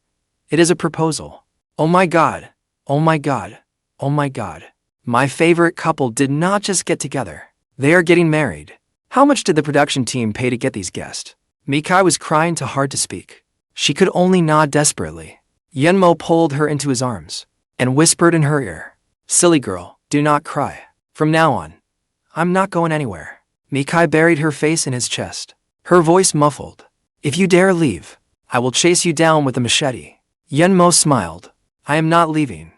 Speaker 1: It is a proposal. Oh my god. Oh my god. Oh my god. My favorite couple did not just get together. They are getting married. How much did the production team pay to get these guests? Mikai was crying too hard to speak. She could only nod desperately. Yunmo pulled her into his arms and whispered in her ear, silly girl, do not cry. From now on, I'm not going anywhere. Mikai buried her face in his chest, her voice muffled. If you dare leave, I will chase you down with a machete. Yenmo smiled. I am not leaving.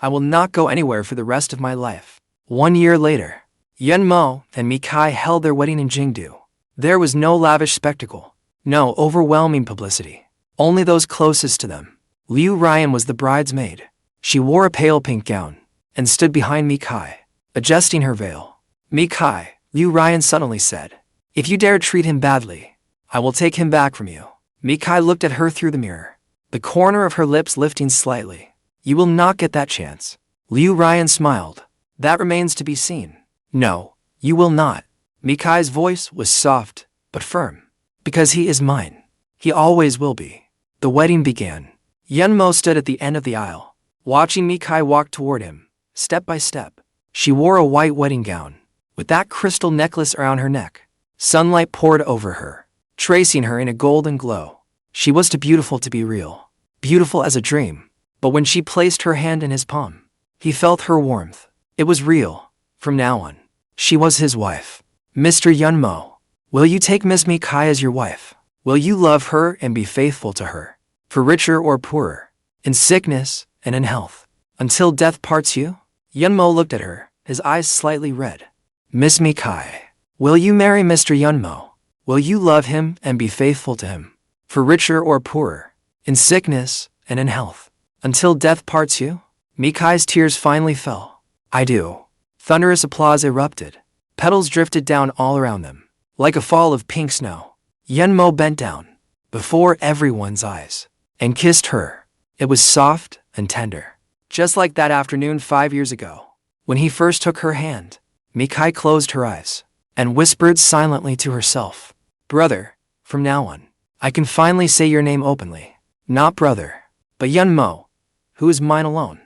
Speaker 1: I will not go anywhere for the rest of my life. 1 year later, Yenmo and Mikai held their wedding in Jingdu. There was no lavish spectacle, no overwhelming publicity. Only those closest to them. Ruyan was the bridesmaid. She wore a pale pink gown and stood behind Mikai, adjusting her veil. Mikai, Ruyan suddenly said, if you dare treat him badly, I will take him back from you. Mikai looked at her through the mirror, the corner of her lips lifting slightly. You will not get that chance. Ruyan smiled. That remains to be seen. No, you will not. Mikai's voice was soft, but firm. Because he is mine. He always will be. The wedding began. Yenmo stood at the end of the aisle, watching Mikai walk toward him, step by step. She wore a white wedding gown, with that crystal necklace around her neck. Sunlight poured over her, tracing her in a golden glow. She was too beautiful to be real, beautiful as a dream. But when she placed her hand in his palm, he felt her warmth. It was real. From now on, she was his wife. Mr. Yenmo, will you take Miss Mikai as your wife? Will you love her and be faithful to her, for richer or poorer, in sickness and in health, until death parts you? Yenmo looked at her, his eyes slightly red. Miss Mikai, will you marry Mr. Yenmo? Will you love him and be faithful to him, for richer or poorer, in sickness and in health, until death parts you? Mikai's tears finally fell. I do. Thunderous applause erupted. Petals drifted down all around them, like a fall of pink snow. Yenmo bent down, before everyone's eyes, and kissed her. It was soft and tender, just like that afternoon 5 years ago, when he first took her hand. Mikai closed her eyes, and whispered silently to herself, brother, from now on, I can finally say your name openly. Not brother, but Yenmo, who is mine alone.